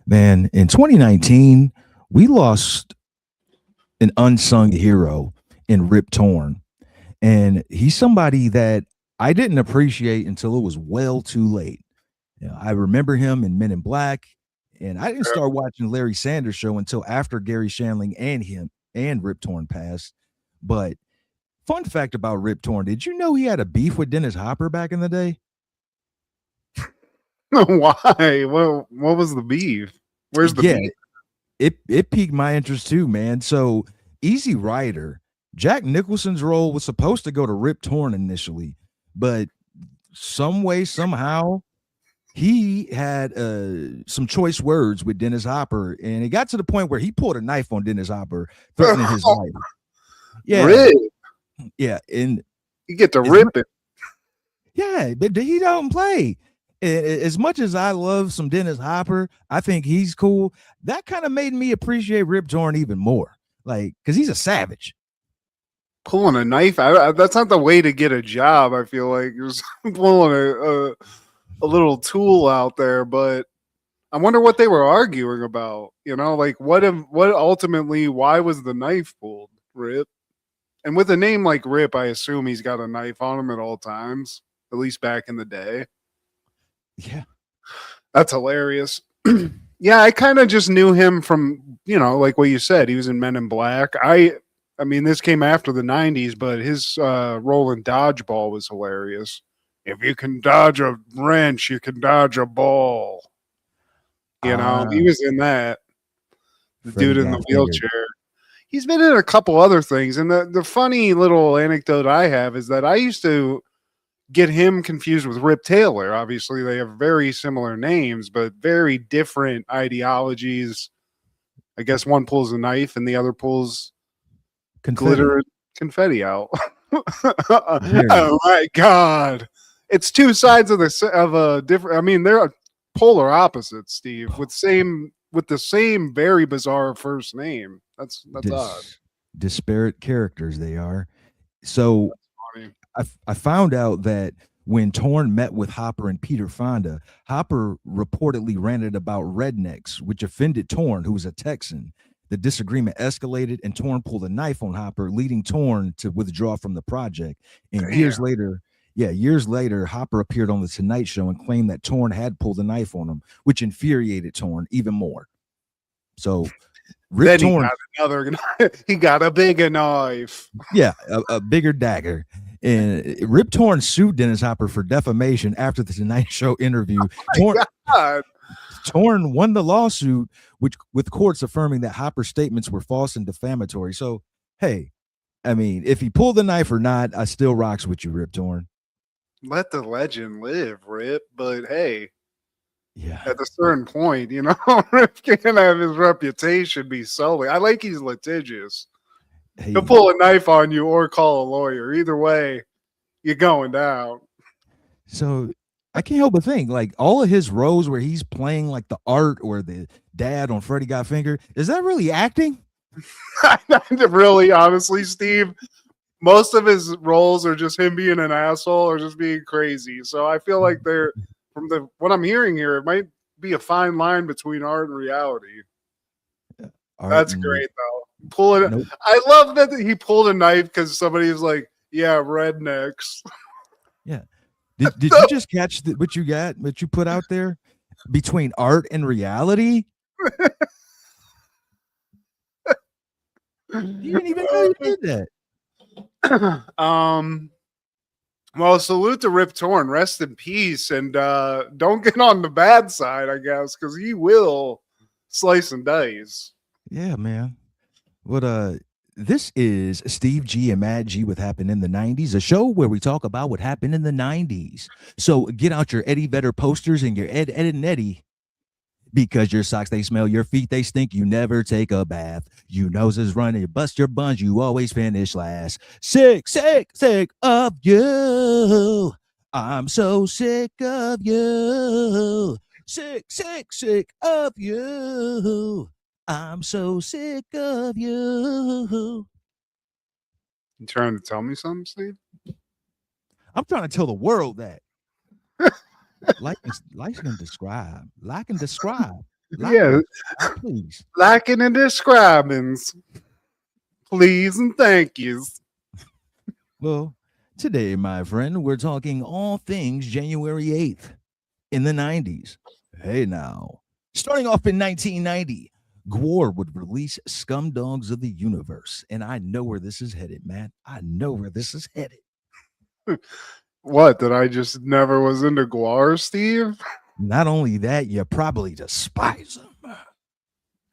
Man, in 2019, we lost an unsung hero in Rip Torn. And he's somebody that I didn't appreciate until it was well too late. I remember him in Men in Black, and I didn't start watching Larry Sanders Show until after Gary Shandling and him and Rip Torn passed. But fun fact about Rip Torn, did you know he had a beef with Dennis Hopper back in the day? Why? What was the beef? Where's the beef? It piqued my interest too, man. So Easy Rider, Jack Nicholson's role was supposed to go to Rip Torn initially, but some way, somehow, he had some choice words with Dennis Hopper, and it got to the point where he pulled a knife on Dennis Hopper, threatening his life. Yeah, Rip. Yeah, and you get to rip it. Yeah, but he don't play. As much as I love some Dennis Hopper, I think he's cool. That kind of made me appreciate Rip Torn even more, like because he's a savage. Pulling a knife, that's not the way to get a job. I feel like you're pulling a little tool out there, but I wonder what they were arguing about. You know, like what ultimately, why was the knife pulled, Rip? And with a name like Rip, I assume he's got a knife on him at all times, at least back in the day. Yeah. That's hilarious. Yeah, I kind of just knew him from, like what you said, he was in Men in Black. I mean, this came after the 90s, but his role in Dodgeball was hilarious. If you can dodge a wrench, you can dodge a ball. He was in that. The dude in the wheelchair. He's been in a couple other things. And the funny little anecdote I have is that I used to get him confused with Rip Taylor. Obviously, they have very similar names, but very different ideologies. I guess one pulls a knife and the other pulls glitter confetti out. Oh my God. It's two sides of a different. I mean, they're polar opposites, Steve, with the same very bizarre first name. That's odd. Disparate characters they are. So I found out that when Torn met with Hopper and Peter Fonda, Hopper reportedly ranted about rednecks, which offended Torn, who was a Texan. The disagreement escalated, and Torn pulled a knife on Hopper, leading Torn to withdraw from the project. And years later, Hopper appeared on The Tonight Show and claimed that Torn had pulled a knife on him, which infuriated Torn even more. So Rip Torn, he got a bigger knife. Yeah, a bigger dagger. And Rip Torn sued Dennis Hopper for defamation after the Tonight Show interview. Torn won the lawsuit, with courts affirming that Hopper's statements were false and defamatory. So, hey, I mean, if he pulled the knife or not, I still rocks with you, Rip Torn. Let the legend live, Rip. But hey, yeah, at a certain point, Rip can't have his reputation be sullied. I like he's litigious. He'll pull a knife on you or call a lawyer. Either way, you're going down. So I can't help but think, like, all of his roles where he's playing like the Art or the dad on Freddy Got Fingered, is that really acting? Really, honestly, Steve, most of his roles are just him being an asshole or just being crazy. So I feel like they're, from what I'm hearing here, it might be a fine line between art and reality. That's great, though. Nope. I love that he pulled a knife because somebody was like, yeah, rednecks. Yeah. Did you just catch what you put out there between art and reality? You didn't even know you did that. Well, salute to Rip Torn. Rest in peace. And don't get on the bad side, I guess, because he will slice and dice. Yeah, man. What this is Steve G and Matt G with Happened in the 90s, a show where we talk about what happened in the 90s. So get out your Eddie Vedder posters and your Ed and Eddie, because your socks, they smell, your feet, they stink, you never take a bath, you noses running, bust your buns, you always finish last. Sick of you. I'm so sick of you. Sick of you. I'm so sick of you. You trying to tell me something, Steve? I'm trying to tell the world that. Like and describe. Like and describe. Yeah, Please. lacking in describings. Please and thank yous. Well, today, my friend, we're talking all things January 8th in the 90s. Hey, now. Starting off in 1990, Gwar would release Scum Dogs of the Universe. And I know where this is headed, Matt. I know where this is headed. What, that I just never was into Guar, Steve? Not only that, you probably despise them.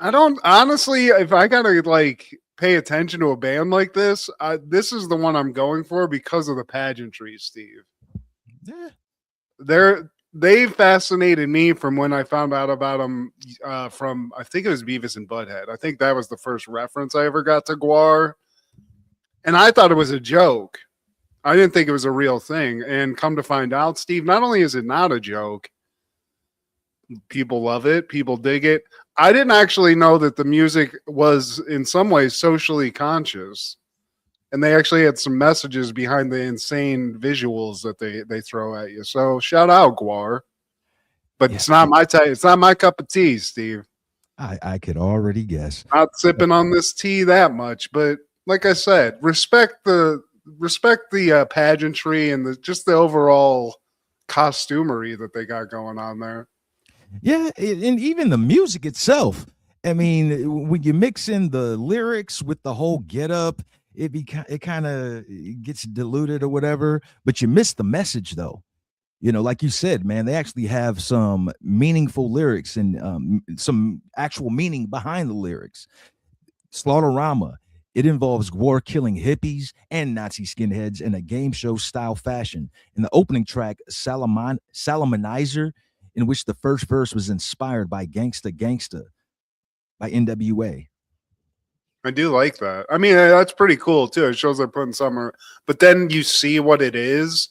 I don't honestly. If I gotta like pay attention to a band like this, this is the one I'm going for because of the pageantry, Steve. Yeah. They fascinated me from when I found out about them from I think it was Beavis and Butthead. I think that was the first reference I ever got to Guar, and I thought it was a joke. I didn't think it was a real thing, and come to find out, Steve, not only is it not a joke, people love it, people dig it. I didn't actually know that the music was in some ways socially conscious, and they actually had some messages behind the insane visuals that they throw at you. So shout out Guar, but Yeah. it's not my type. It's not my cup of tea, Steve. I could already guess. Not sipping on this tea that much, but like I said, respect the pageantry and just the overall costumery that they got going on there. Yeah, and even the music itself. I mean, when you mix in the lyrics with the whole get up, it kind of gets diluted or whatever, but you miss the message though. You know, like you said, man, they actually have some meaningful lyrics and some actual meaning behind the lyrics. Slaughterama, it involves war killing hippies and Nazi skinheads in a game show style fashion. In the opening track, Salamanizer, in which the first verse was inspired by Gangsta Gangsta by NWA. I do like that. I mean, that's pretty cool too. It shows they're putting summer, but then you see what it is,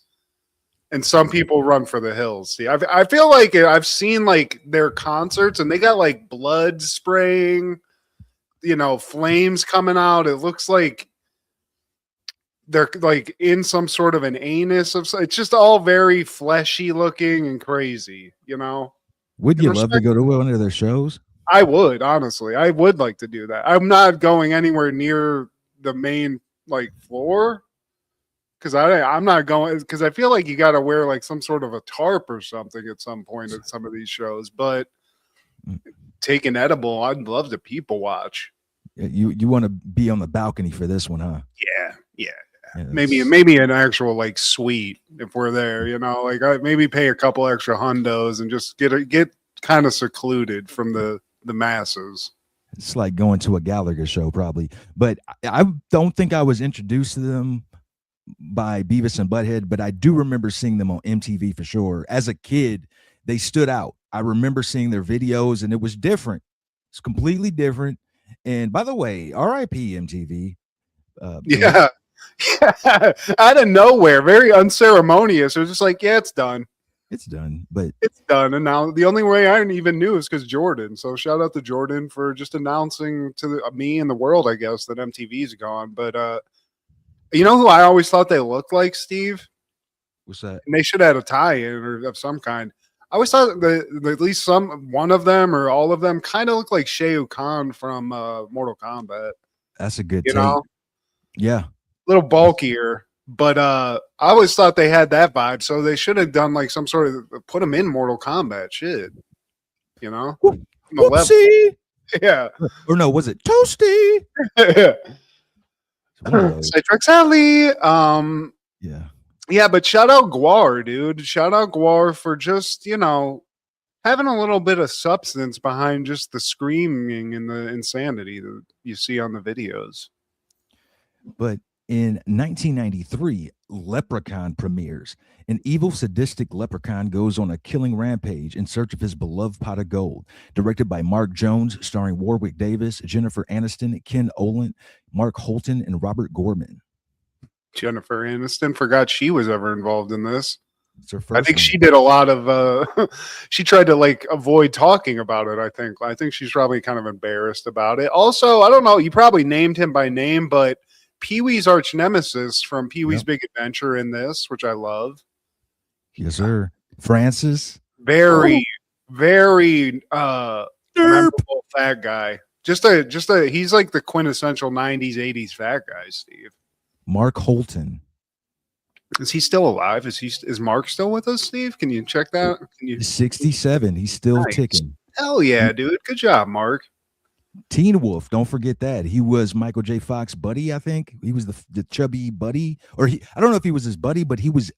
and some people run for the hills. See, I feel like I've seen like their concerts, and they got like blood spraying, flames coming out. It looks like they're like in some sort of an anus of. It's just all very fleshy looking and crazy. Would In you love to respect, go to one of their shows? I would honestly. I would like to do that. I'm not going anywhere near the main like floor because I'm not going because I feel like you got to wear like some sort of a tarp or something at some point at some of these shows. But take an edible, I'd love to people watch. You want to be on the balcony for this one, huh? Yeah. Yeah, Maybe an actual like suite if we're there. Like I maybe pay a couple extra hundos and just get kind of secluded from the masses. it's like going to a Gallagher show, probably. But I don't think I was introduced to them by Beavis and Butthead, but I do remember seeing them on MTV for sure. As a kid, they stood out. I remember seeing their videos, and it was different. It's completely different. And by the way, R.I.P. MTV. Yeah. Out of nowhere, very unceremonious. It was just like, yeah, it's done. It's done, but It's done. And now the only way I even knew is because Jordan. So shout out to Jordan for just announcing to me and the world, I guess, that MTV's gone. But you know who I always thought they looked like, Steve? what's that? And they should have had a tie-in or of some kind. I always thought that at least one of them or all of them kind of looked like Shao Kahn from Mortal Kombat. That's a good You take. know, Yeah. a little bulkier, but I always thought they had that vibe. So they should have done like some sort of put them in Mortal Kombat shit. You know, Whoopsie. yeah. Or no, was it Toasty? Citrix Alley. Yeah. Yeah, but shout out Guar, dude. Shout out Guar for just, having a little bit of substance behind just the screaming and the insanity that you see on the videos. But in 1993, Leprechaun premieres. An evil, sadistic leprechaun goes on a killing rampage in search of his beloved pot of gold. Directed by Mark Jones, starring Warwick Davis, Jennifer Aniston, Ken Olin, Mark Holton, and Robert Gorman. Jennifer Aniston, forgot she was ever involved in this. It's her first I think one. she did a lot of she tried to like avoid talking about it. I think she's probably kind of embarrassed about it. Also, I don't know, you probably named him by name, but Pee-wee's arch nemesis from Pee-wee's Big Adventure in this, which I love. Yes, sir. Francis. Very a Derp. memorable fat guy. Just a he's like the quintessential 90s 80s fat guy, Steve. Mark Holton. Is he still alive? Is Mark still with us, Steve? Can you check that? Can you 67. He's still Nice. ticking. Hell yeah, dude. Good job, Mark. Teen Wolf, don't forget that. He was Michael J. Fox buddy, I think. He was the chubby buddy. Or I don't know if he was his buddy, but he was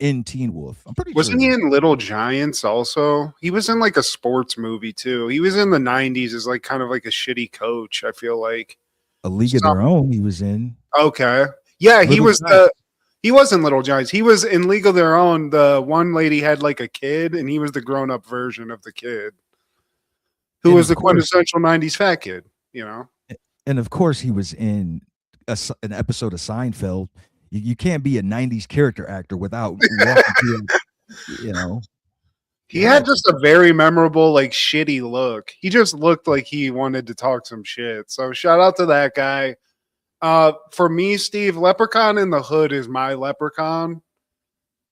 in Teen Wolf. I'm pretty Wasn't sure. he in Little Giants also? He was in like a sports movie too. He was in the 90s as like kind of like a shitty coach, I feel like. A League of Their Own he was in. Okay. Yeah, he Little was Giants. he was in Little Giants. He was in League of Their Own. The one lady had like a kid and he was the grown-up version of the kid. Who And was of the course- quintessential 90s fat kid, you know? And of course, he was in an episode of Seinfeld. You can't be a 90s character actor without walking through, you know. He had just a very memorable, like, shitty look. He just looked like he wanted to talk some shit. So shout out to that guy. For me, Steve, Leprechaun in the Hood is my Leprechaun.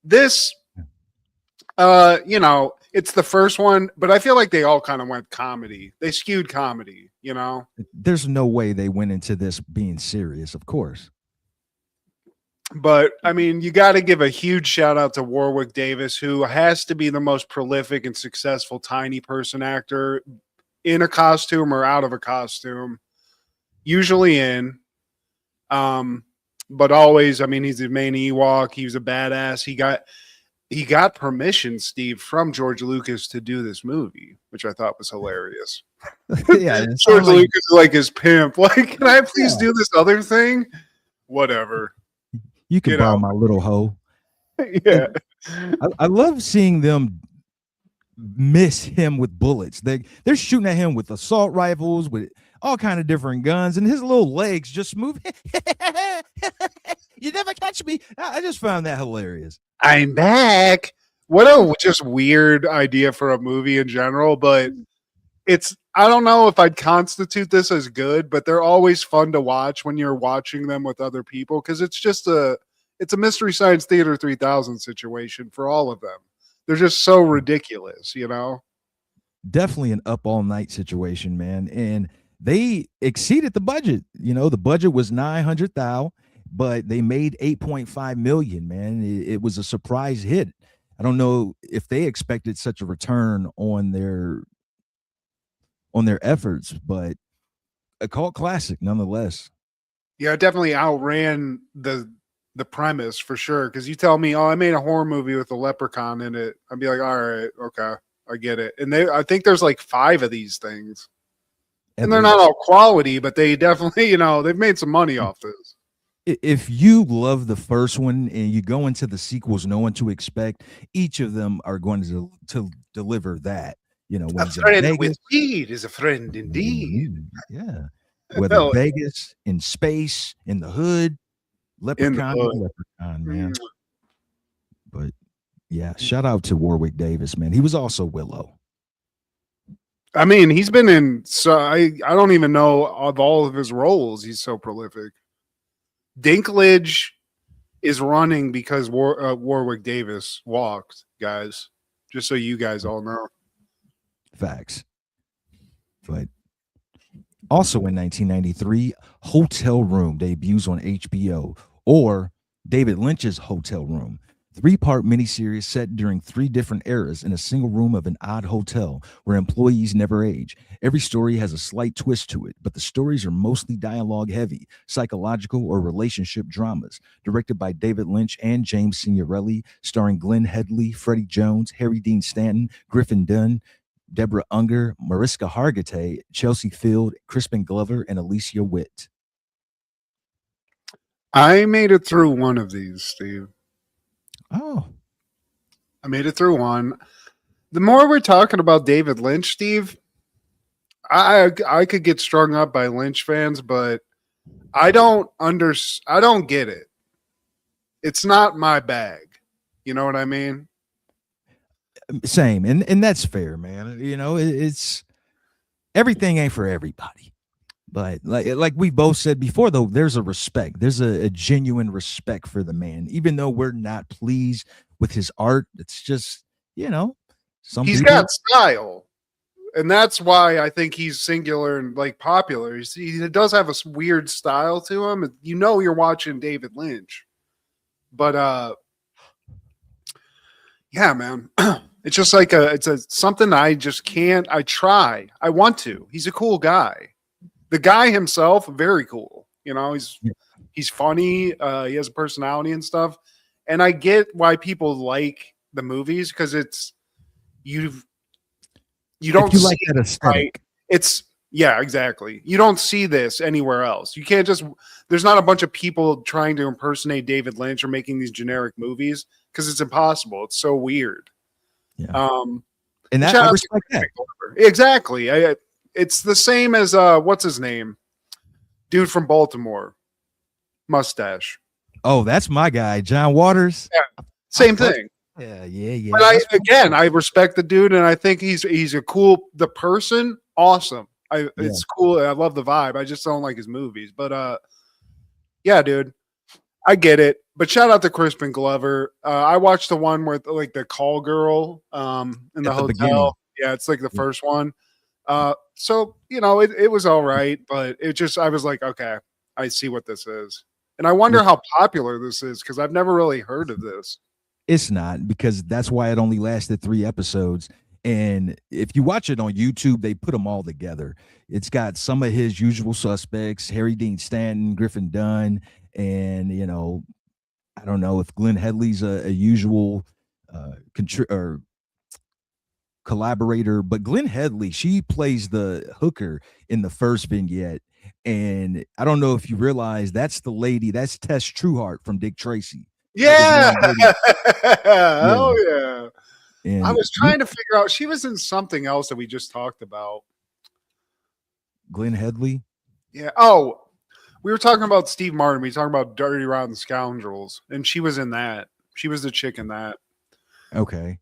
This, it's the first one, but I feel like they all kind of went comedy. They skewed comedy, you know? There's no way they went into this being serious, of course. But I mean, you got to give a huge shout out to Warwick Davis, who has to be the most prolific and successful tiny person actor in a costume or out of a costume. Usually in, but always. I mean, he's the main Ewok. He was a badass. He got permission, Steve, from George Lucas to do this movie, which I thought was hilarious. Yeah, George Lucas is like his pimp. Like, can I please do this other thing? Whatever. You can borrow my little hoe. Yeah. I love seeing them miss him with bullets. They're shooting at him with assault rifles, with all kind of different guns, and his little legs just move. You never catch me. I just found that hilarious. I'm back. What a just weird idea for a movie in general, but I don't know if I'd constitute this as good, but they're always fun to watch when you're watching them with other people because it's a Mystery Science Theater 3000 situation for all of them. They're just so ridiculous, you know? Definitely an up all night situation, man. And they exceeded the budget. You know, the budget was 900,000, but they made 8.5 million, man. It was a surprise hit. I don't know if they expected such a return on their efforts, but a cult classic nonetheless. Yeah, it definitely outran the premise for sure. Because you tell me, oh, I made a horror movie with a leprechaun in it, I'd be like, all right, okay, I get it. And I think there's like 5 of these things, and they're not all quality, but they definitely, they've made some money off this. If you love the first one and you go into the sequels knowing to expect, each of them are going to deliver that. When a friend with weed is a friend indeed. Yeah. Whether Vegas, in space, in the hood, leprechaun, man. But yeah, shout out to Warwick Davis, man. He was also Willow. I mean, he's been in, so I don't even know of all of his roles. He's so prolific. Dinklage is running because Warwick Davis walked, guys. Just so you guys all know. Facts. But also in 1993, Hotel Room debuts on HBO, or David Lynch's Hotel Room, 3-part miniseries set during 3 different eras in a single room of an odd hotel where employees never age. Every story has a slight twist to it, but the stories are mostly dialogue heavy, psychological or relationship dramas. Directed by David Lynch and James Signorelli, starring Glenn Headley, Freddie Jones, Harry Dean Stanton, Griffin Dunn, Deborah Unger, Mariska Hargitay, Chelsea Field, Crispin Glover, and Alicia Witt. I made it through one of these, Steve. Oh. I made it through one. The more we're talking about David Lynch, Steve, I could get strung up by Lynch fans, but I don't get it. It's not my bag. You know what I mean? Same. And that's fair, man. It's everything ain't for everybody. But like we both said before, though, there's a respect. There's a genuine respect for the man. Even though we're not pleased with his art, it's just, some he's people, got style. And that's why I think he's singular and like popular. He does have a weird style to him. You know, you're watching David Lynch, but yeah, man, it's just like it's a something I just can't. I try. I want to. He's a cool guy. The guy himself, very cool. You know, he's funny. He has a personality and stuff. And I get why people like the movies because it's you don't If you see like that it, aesthetic, right? It's yeah, exactly. You don't see this anywhere else. You can't just there's not a bunch of people trying to impersonate David Lynch or making these generic movies because it's impossible. It's so weird. yeah, Um and that shout I out to respect that. exactly. It's the same as what's his name? Dude from Baltimore. Mustache. Oh, that's my guy, John Waters. Yeah. Same fuck- thing. Yeah. But I respect the dude, and I think he's a cool the person. Awesome. It's cool. I love the vibe. I just don't like his movies, but yeah, dude, I get it. But shout out to Crispin Glover. I watched the one with like the call girl in the hotel. Beginning. Yeah, it's like the first one. So you know, it was all right, but it just I was like, okay, I see what this is, and I wonder how popular this is because I've never really heard of this. It's not, because that's why it only lasted 3 episodes. And if you watch it on YouTube, they put them all together. It's got some of his usual suspects: Harry Dean Stanton, Griffin Dunn, and I don't know if Glenn Headley's a usual or collaborator, but Glenn Headley, she plays the hooker in the first vignette. And I don't know if you realize that's the lady, that's Tess Trueheart from Dick Tracy. Yeah. Oh yeah. And I was trying to figure out. She was in something else that we just talked about. Glenn Headley. Yeah. Oh, we were talking about Steve Martin. We were talking about Dirty Rotten Scoundrels, and she was in that. She was the chick in that. Okay.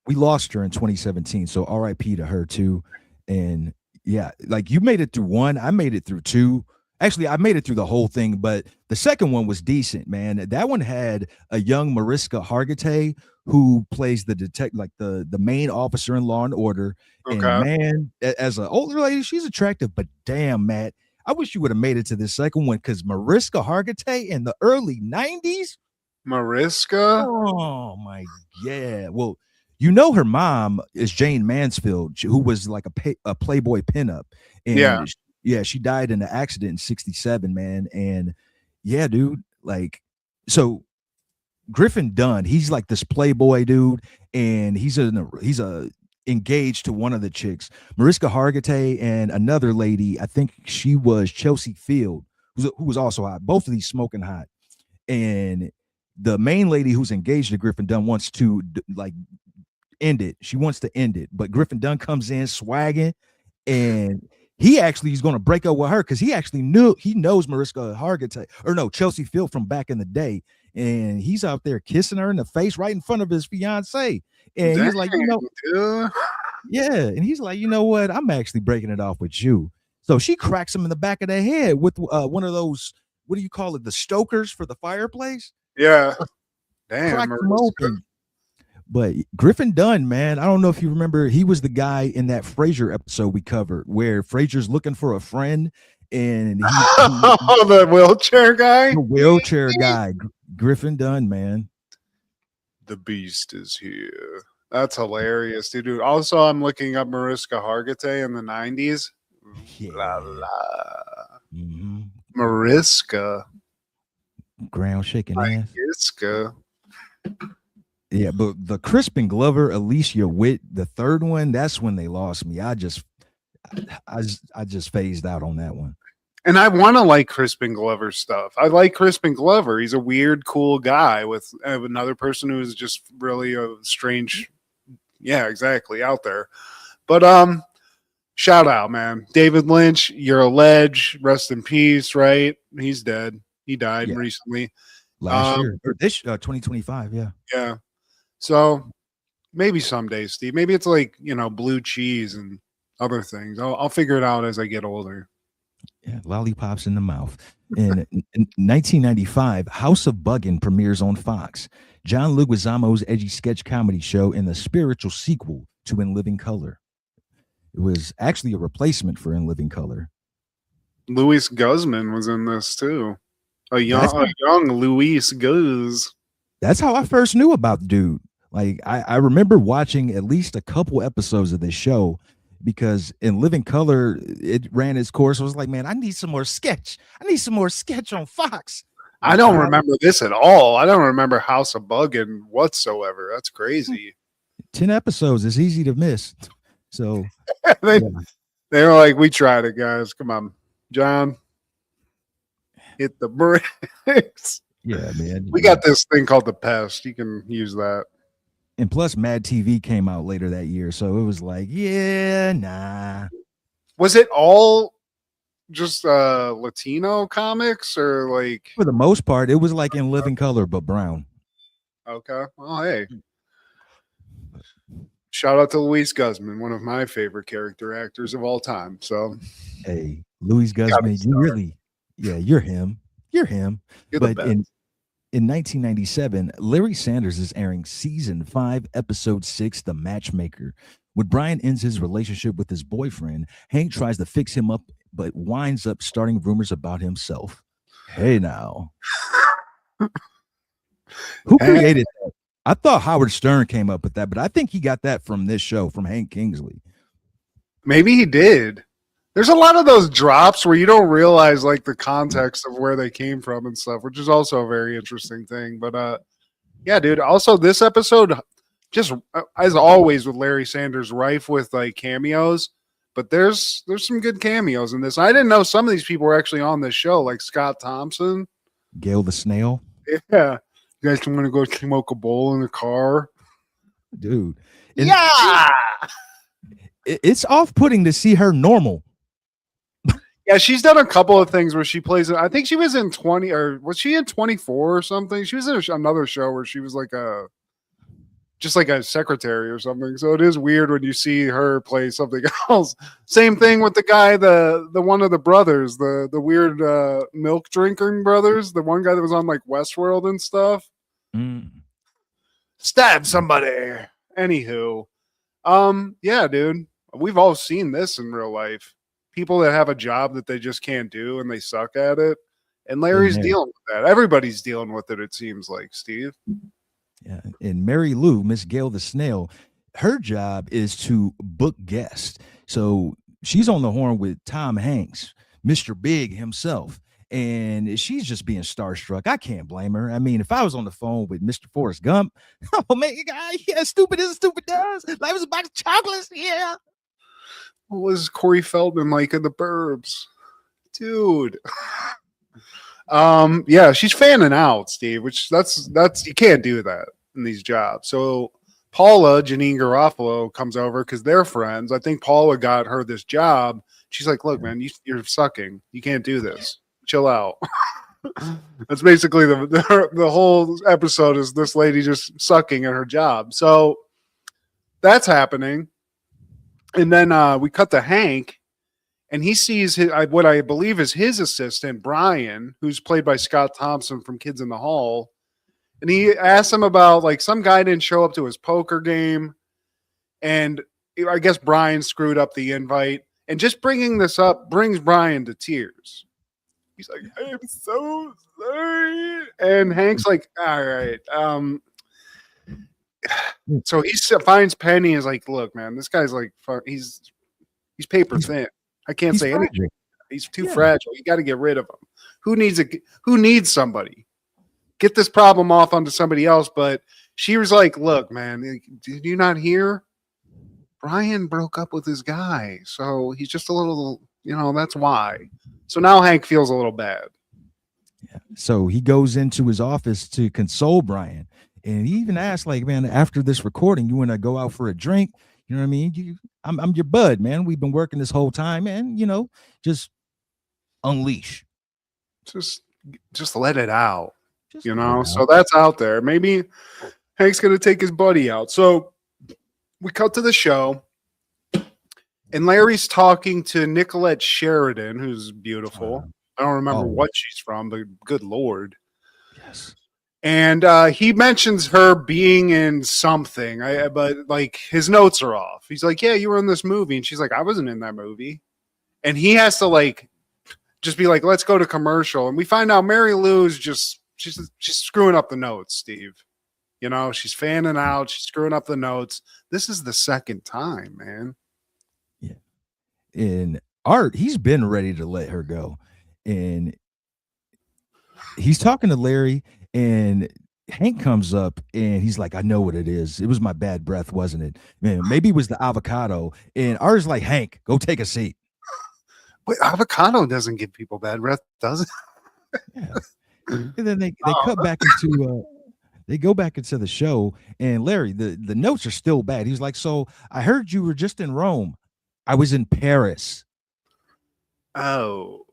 We lost her in 2017, so R.I.P. to her too. And yeah, like you made it through 1, I made it through 2. Actually, I made it through the whole thing, but the second one was decent, man. That one had a young Mariska Hargitay who plays the detective, like the main officer in Law and Order. Okay. And man, as an older lady, she's attractive, but damn, Matt, I wish you would have made it to the second one, because Mariska Hargitay in the early 90s. Mariska? Oh my, yeah. Well, you know her mom is Jane Mansfield, who was like a Playboy pinup. And yeah, she died in an accident in 1967, man. And yeah, dude, like, so Griffin Dunn, he's like this Playboy dude, and he's engaged to one of the chicks, Mariska Hargitay, and another lady, I think she was Chelsea Field, who was also hot. Both of these smoking hot. And the main lady who's engaged to Griffin Dunn wants to like end it. She wants to end it, but Griffin Dunn comes in swagging, and he actually is going to break up with her because he knows Mariska Hargitay, or no, Chelsea Field from back in the day, and he's out there kissing her in the face right in front of his fiance. And he's like, yeah, and he's like, you know what? I'm actually breaking it off with you. So she cracks him in the back of the head with one of those, what do you call it, the stokers for the fireplace? Yeah. Damn. Cracked him open. But Griffin Dunn, man, I don't know if you remember, he was the guy in that Frasier episode we covered where Frasier's looking for a friend, and the wheelchair guy? The wheelchair guy, Griffin Dunn, man. The beast is here. That's hilarious, dude. Also, I'm looking up Mariska Hargitay in the 90s. Yeah. La, la. Mm-hmm. Mariska. Ground shaking ass. Mariska. Yeah, but the Crispin Glover, Alicia Witt, the third one, that's when they lost me. I just phased out on that one. And I want to like Crispin Glover stuff. I like Crispin Glover. He's a weird, cool guy with another person who is just really a strange, yeah, exactly, out there. But shout out, man. David Lynch, you're a ledge. Rest in peace, right? He's dead. He died recently. Last year. Or this 2025, yeah. Yeah. So maybe someday, Steve. Maybe it's like, blue cheese and other things. I'll figure it out as I get older. Yeah, lollipops in the mouth. In 1995, House of Buggin' premieres on Fox. John Leguizamo's edgy sketch comedy show and the spiritual sequel to In Living Color. It was actually a replacement for In Living Color. Luis Guzman was in this too. A That's young Luis Guz. that's how I first knew about the dude. Like I remember watching at least a couple episodes of this show because in Living Color it ran its course. I was like, man, I need some more sketch. I need some more sketch on Fox. I But don't God, remember this at all. I don't remember House of Buggin' whatsoever. That's crazy. 10 episodes is easy to miss. So they, yeah, they were like, we tried it, guys. Come on. John, hit the brakes. yeah, man. We got this thing called The Pest. You can use that. And plus Mad TV came out later that year. So it was like, yeah, nah. Was it all just Latino comics or like For the most part, it was like In Living Color, but brown. okay? Well, hey. Shout out to Luis Guzman, one of my favorite character actors of all time. So Hey, Louis Guzman, you really, yeah, you're him. You're him. you're the But best. in 1997, Larry Sanders is airing season 5, episode 6, The Matchmaker. When Brian ends his relationship with his boyfriend, Hank tries to fix him up, but winds up starting rumors about himself. Hey, now. Who created that? I thought Howard Stern came up with that, but I think he got that from this show, from Hank Kingsley. Maybe he did. There's a lot of those drops where you don't realize like the context of where they came from and stuff, which is also a very interesting thing. But yeah, dude. Also, this episode, just as always with Larry Sanders, rife with like cameos. But there's some good cameos in this. I didn't know some of these people were actually on this show, like Scott Thompson. Gail the Snail. Yeah, you guys want to go smoke a bowl in the car? Dude. Yeah. It's off-putting to see her normal. Yeah, she's done a couple of things where she plays. I think she was in 20, or was she in 24 or something? She was in another show where she was like just like a secretary or something. So it is weird when you see her play something else. Same thing with the guy, the one of the brothers, the weird milk drinking brothers, the one guy that was on like Westworld and stuff. Stab somebody. Anywho, yeah, dude, we've all seen this in real life. People that have a job that they just can't do and they suck at it. And Larry's dealing with that. Everybody's dealing with it, it seems like, Steve. Yeah. And Mary Lou, Miss Gail the Snail, her job is to book guests. So she's on the horn with Tom Hanks, Mr. Big himself. And she's just being starstruck. I can't blame her. I mean, if I was on the phone with Mr. Forrest Gump, oh man, yeah, stupid is stupid does. Life is a box of chocolates, yeah. What was Corey Feldman like in The Burbs? Dude. Yeah, she's fanning out, Steve, which that's you can't do that in these jobs. So Paula, Janine Garofalo, comes over because they're friends. I think Paula got her this job. She's like, look, man, you're sucking. You can't do this. Chill out. That's basically the whole episode is this lady just sucking at her job. So that's happening. And then we cut to Hank, and he sees what I believe is his assistant, Brian, who's played by Scott Thompson from Kids in the Hall. And he asks him about, like, some guy didn't show up to his poker game. And I guess Brian screwed up the invite. And just bringing this up brings Brian to tears. He's like, I am so sorry. And Hank's like, all right. So he finds Penny and is like, look, man, this guy's like, he's paper thin. I can't say fragile. anything. He's too fragile. You got to get rid of him. Who needs somebody? Get this problem off onto somebody else. But she was like, look, man, did you not hear? Brian broke up with his guy. So he's just a little, that's why. So now Hank feels a little bad. Yeah. So he goes into his office to console Brian. And he even asked, like, man, after this recording, you want to go out for a drink? You know what I mean? I'm your bud, man. We've been working this whole time, and just unleash. Just let it out. So that's out there. Maybe Hank's gonna take his buddy out. So we cut to the show, and Larry's talking to Nicolette Sheridan, who's beautiful. I don't remember what she's from, but good Lord. Yes. And he mentions her being in something, but like his notes are off. He's like, "Yeah, you were in this movie," and she's like, "I wasn't in that movie." And he has to like just be like, "Let's go to commercial." And we find out Mary Lou's just she's screwing up the notes, Steve. You know, she's fanning out, she's screwing up the notes. This is the second time, man. Yeah. And Art, he's been ready to let her go. And he's talking to Larry, and Hank comes up and he's like, I know what it is. It was my bad breath, wasn't it? Man, maybe it was the avocado. And Art's like, Hank, go take a seat. Wait, avocado doesn't give people bad breath, does it? Yeah. And then they cut back into they go back into the show, and Larry, the notes are still bad. He's like, so I heard you were just in Rome. I was in Paris. Oh.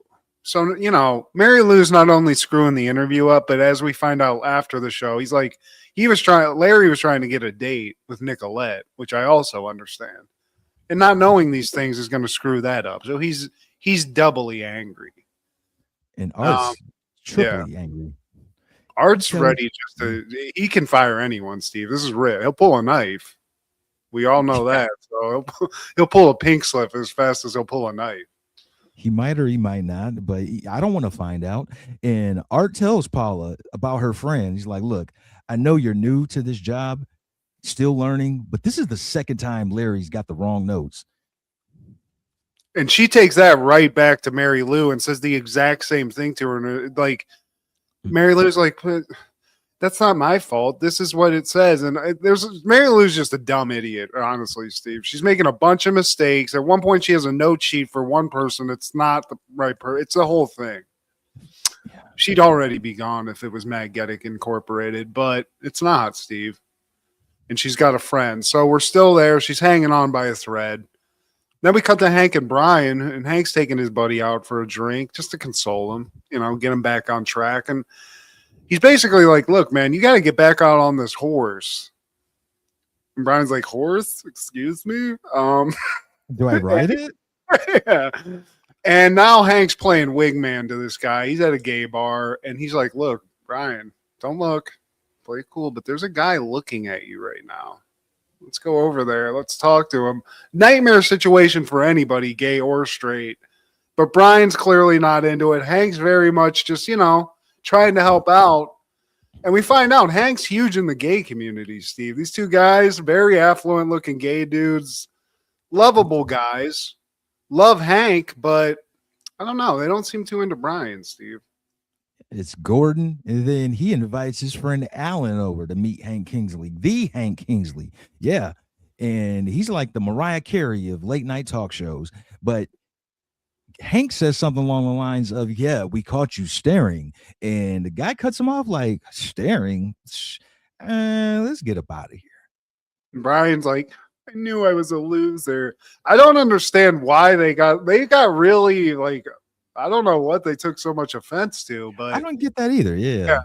So, you know, Mary Lou's not only screwing the interview up, but as we find out after the show, he's like, Larry was trying to get a date with Nicolette, which I also understand. And not knowing these things is going to screw that up. So he's doubly angry. And Art's triply angry. Art's ready he can fire anyone, Steve. This is real. He'll pull a knife. We all know that. So he'll pull a pink slip as fast as he'll pull a knife. He might or he might not, but I don't want to find out. And Art tells Paula about her friend. He's like, look, I know you're new to this job, still learning, but this is the second time Larry's got the wrong notes. And she takes that right back to Mary Lou and says the exact same thing to her. And like, Mary Lou's like, that's not my fault. This is what it says. And Mary Lou's just a dumb idiot, honestly, Steve. She's making a bunch of mistakes. At one point, she has a note sheet for one person. It's not the right person. It's the whole thing. She'd already be gone if it was Magnetic Incorporated, but it's not, Steve. And she's got a friend. So we're still there. She's hanging on by a thread. Then we cut to Hank and Brian, and Hank's taking his buddy out for a drink just to console him, you know, get him back on track. And he's basically like, look, man, you got to get back out on this horse. And Brian's like, horse? Excuse me? Do I write it? Yeah. And now Hank's playing wingman to this guy. He's at a gay bar, and he's like, look, Brian, don't look. Play cool, but there's a guy looking at you right now. Let's go over there. Let's talk to him. Nightmare situation for anybody, gay or straight. But Brian's clearly not into it. Hank's very much just, you know, trying to help out. And we find out Hank's huge in the gay community, Steve. These two guys, very affluent looking gay dudes, lovable guys, love Hank, but I don't know. They don't seem too into Brian, Steve. It's Gordon, and then he invites his friend Alan over to meet Hank Kingsley, the Hank Kingsley. Yeah. And he's like the Mariah Carey of late night talk shows. But Hank says something along the lines of, yeah, we caught you staring. And the guy cuts him off like, staring? Let's get up out of here. And Brian's like, I knew I was a loser. I don't understand why they got really like, I don't know what they took so much offense to, but I don't get that either. Yeah.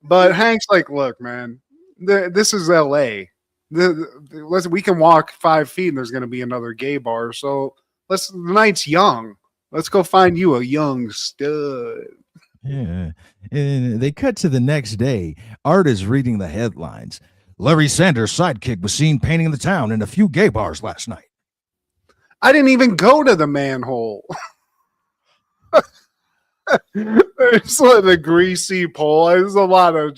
But Hank's like, look, man, this is LA. We can walk 5 feet and there's going to be another gay bar. So the night's young. Let's go find you a young stud. Yeah. And they cut to the next day. Art is reading the headlines. Larry Sanders' sidekick was seen painting the town in a few gay bars last night. I didn't even go to the manhole. There's like the greasy pole. There's a lot of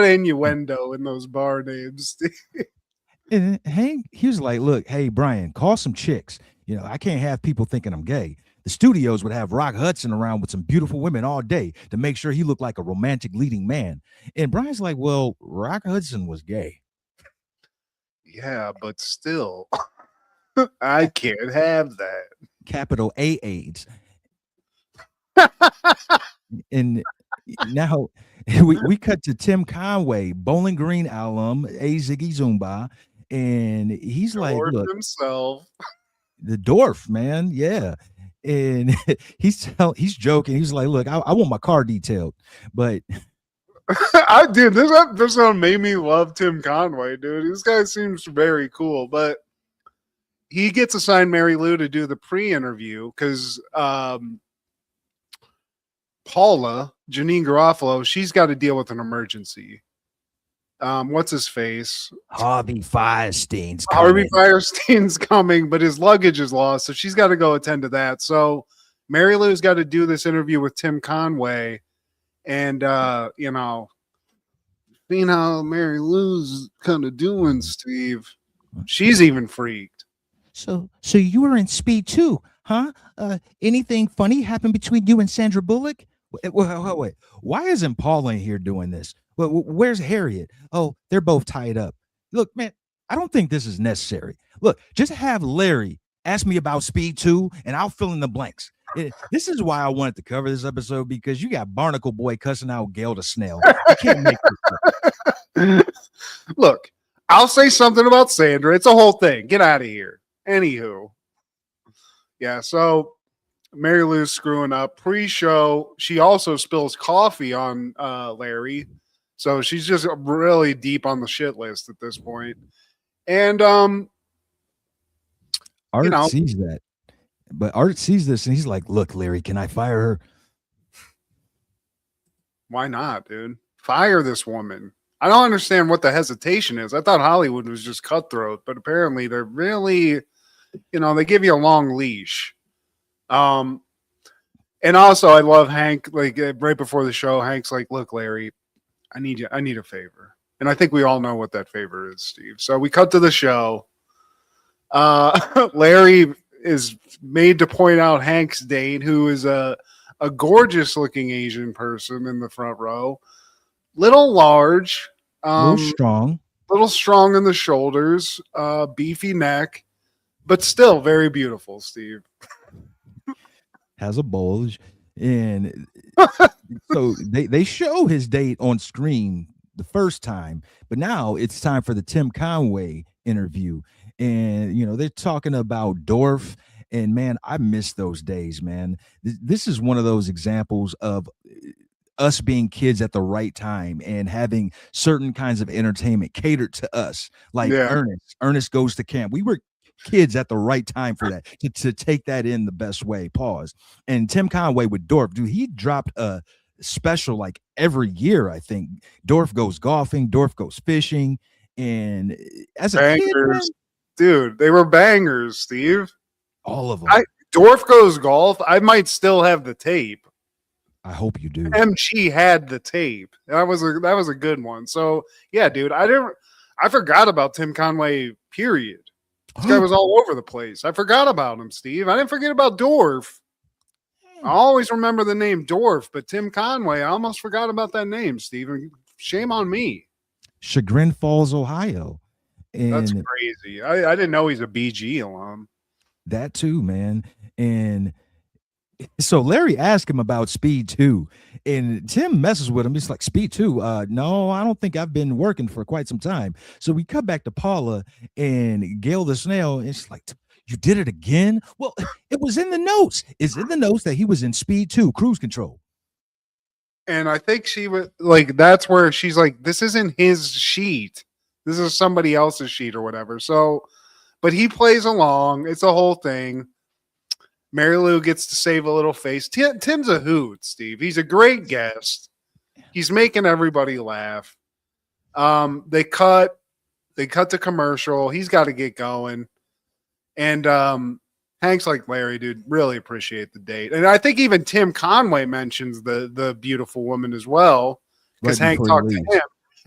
innuendo in those bar names. And Hank, he was like, look, hey, Brian, call some chicks. You know, I can't have people thinking I'm gay. The studios would have Rock Hudson around with some beautiful women all day to make sure he looked like a romantic leading man. And Brian's like, well, Rock Hudson was gay. Yeah, but still, I can't have that. Capital A AIDS. And now we cut to Tim Conway, Bowling Green alum, A Ziggy Zumba, and he's like, look, himself. The dwarf, man, yeah. And he's joking. He's like, look, I want my car detailed, but this episode made me love Tim Conway, dude. This guy seems very cool, but he gets assigned Mary Lou to do the pre-interview because Paula, Janine Garofalo, she's got to deal with an emergency. What's his face? Harvey Firestein's Harvey coming. Firestein's coming, but his luggage is lost, so she's got to go attend to that. So Mary Lou's got to do this interview with Tim Conway, and seeing how Mary Lou's kind of doing, Steve. She's even freaked. So you were in Speed 2, huh? Anything funny happened between you and Sandra Bullock? Wait. Why isn't Paula in here doing this? Where's Harriet? Oh, they're both tied up. Look, man, I don't think this is necessary. Look, just have Larry ask me about Speed 2 and I'll fill in the blanks. This is why I wanted to cover this episode, because you got Barnacle Boy cussing out Gail the Snail. I can't make this up. Look, I'll say something about Sandra. It's a whole thing. Get out of here. Anywho. Yeah, so Mary Lou's screwing up. Pre-show, she also spills coffee on Larry. So she's just really deep on the shit list at this point. And Art sees that. But Art sees this and he's like, look, Larry, can I fire her? Why not, dude? Fire this woman. I don't understand what the hesitation is. I thought Hollywood was just cutthroat, but apparently they're really, they give you a long leash. And also I love Hank, like right before the show, Hank's like, look, Larry, I need a favor. And I think we all know what that favor is, Steve. So we cut to the show. Larry is made to point out Hank's date, who is a gorgeous looking Asian person in the front row. Little large, little strong in the shoulders, beefy neck, but still very beautiful, Steve. Has a bulge. And so they show his date on screen the first time, but now it's time for the Tim Conway interview. And, they're talking about Dorf. And, man, I miss those days, man. This is one of those examples of us being kids at the right time and having certain kinds of entertainment catered to us. Like Ernest Goes to Camp. We were kids at the right time for that, to take that in the best way. Pause. And Tim Conway with Dorf, dude, he dropped a special like every year. I think Dorf goes golfing, Dorf goes fishing. And as a kid, man, dude, they were bangers, Steve. All of them. Dorf Goes Golf. I might still have the tape. I hope you do. MG had the tape. That was a good one. So yeah, dude, I forgot about Tim Conway. Period. This guy was all over the place. I forgot about him, Steve. I didn't forget about Dorf. I always remember the name Dorf, but Tim Conway, I almost forgot about that name, Steve. Shame on me. Chagrin Falls, Ohio. And that's crazy. I didn't know he's a BG alum. That too, man. And so Larry asked him about Speed 2, and Tim messes with him. He's like, Speed 2? No, I don't think I've been working for quite some time. So we come back to Paula and Gail the Snail, and she's like, you did it again? Well, it was in the notes. It's in the notes that he was in Speed 2, Cruise Control. And I think she was like, that's where she's like, this isn't his sheet. This is somebody else's sheet or whatever. So, but he plays along. It's a whole thing. Mary Lou gets to save a little face. Tim's a hoot, Steve. He's a great guest. He's making everybody laugh. They cut to commercial. He's got to get going. And Hank's like, Larry, dude, really appreciate the date. And I think even Tim Conway mentions the beautiful woman as well, because Hank talked to him.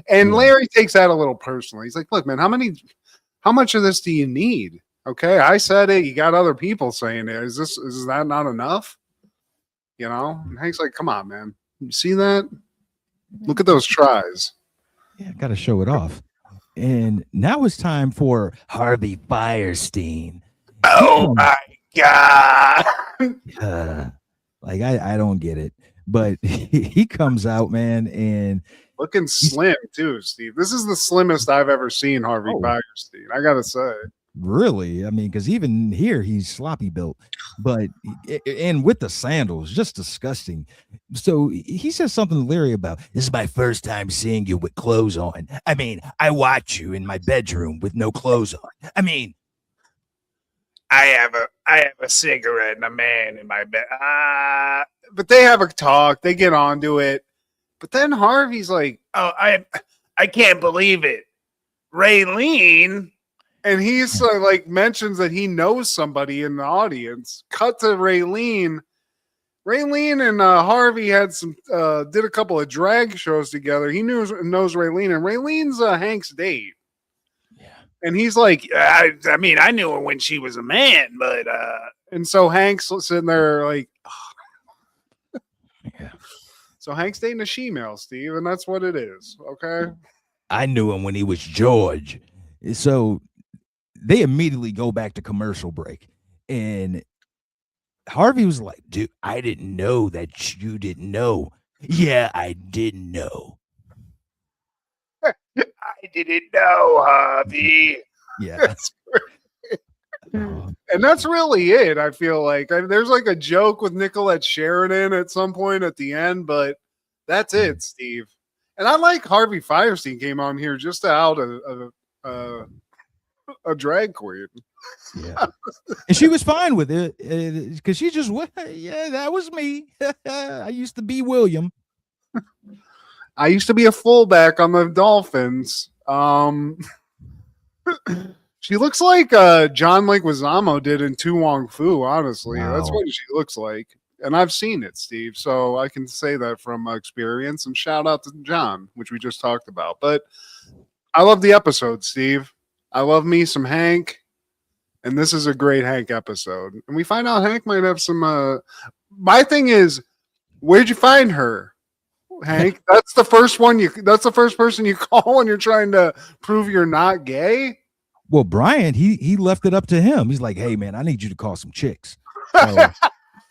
And Larry takes that a little personally. He's like, look, man, how much of this do you need? Okay, I said it. You got other people saying it. Is that not enough? And Hank's like, come on, man. You see that? Look at those tries. Yeah, got to show it off. And now it's time for Harvey Firestein. Oh my God. I don't get it. But he comes out, man, and looking slim too, Steve. This is the slimmest I've ever seen Harvey Firestein. I gotta say. Really? I mean, because even here he's sloppy built, but and with the sandals, just disgusting. So he says something to Larry about, this is my first time seeing you with clothes on. I mean, I watch you in my bedroom with no clothes on. I mean, I have a cigarette and a man in my bed. But they have a talk. They get onto it. But then Harvey's like, "Oh, I can't believe it, Raylene." And he's like mentions that he knows somebody in the audience. Cut to Raylene. Raylene and Harvey had did a couple of drag shows together. He knows Raylene, and Raylene's Hank's date. Yeah. And he's like, I mean, I knew her when she was a man, but and so Hank's sitting there like, oh. Yeah. So Hank's dating a she-male, Steve, and that's what it is. Okay. I knew him when he was George. So they immediately go back to commercial break. And Harvey was like, dude, I didn't know that you didn't know. Yeah, I didn't know. I didn't know, Harvey. Yeah. And that's really it. I feel like there's like a joke with Nicolette Sheridan at some point at the end, but that's it, Steve. And I like Harvey Firestein came on here just to out a drag queen. Yeah. And she was fine with it because she just went, yeah, that was me. I used to be William. I used to be a fullback on the Dolphins. She looks like John Leguizamo did in Tu Wong Fu, honestly. Wow. That's what she looks like. And I've seen it, Steve, so I can say that from experience. And shout out to John, which we just talked about. But I love the episode, Steve. I love me some Hank. And this is a great Hank episode. And we find out Hank might have some my thing is, where'd you find her, Hank? That's the first person you call when you're trying to prove you're not gay. Well, Brian, he left it up to him. He's like, hey man, I need you to call some chicks. So,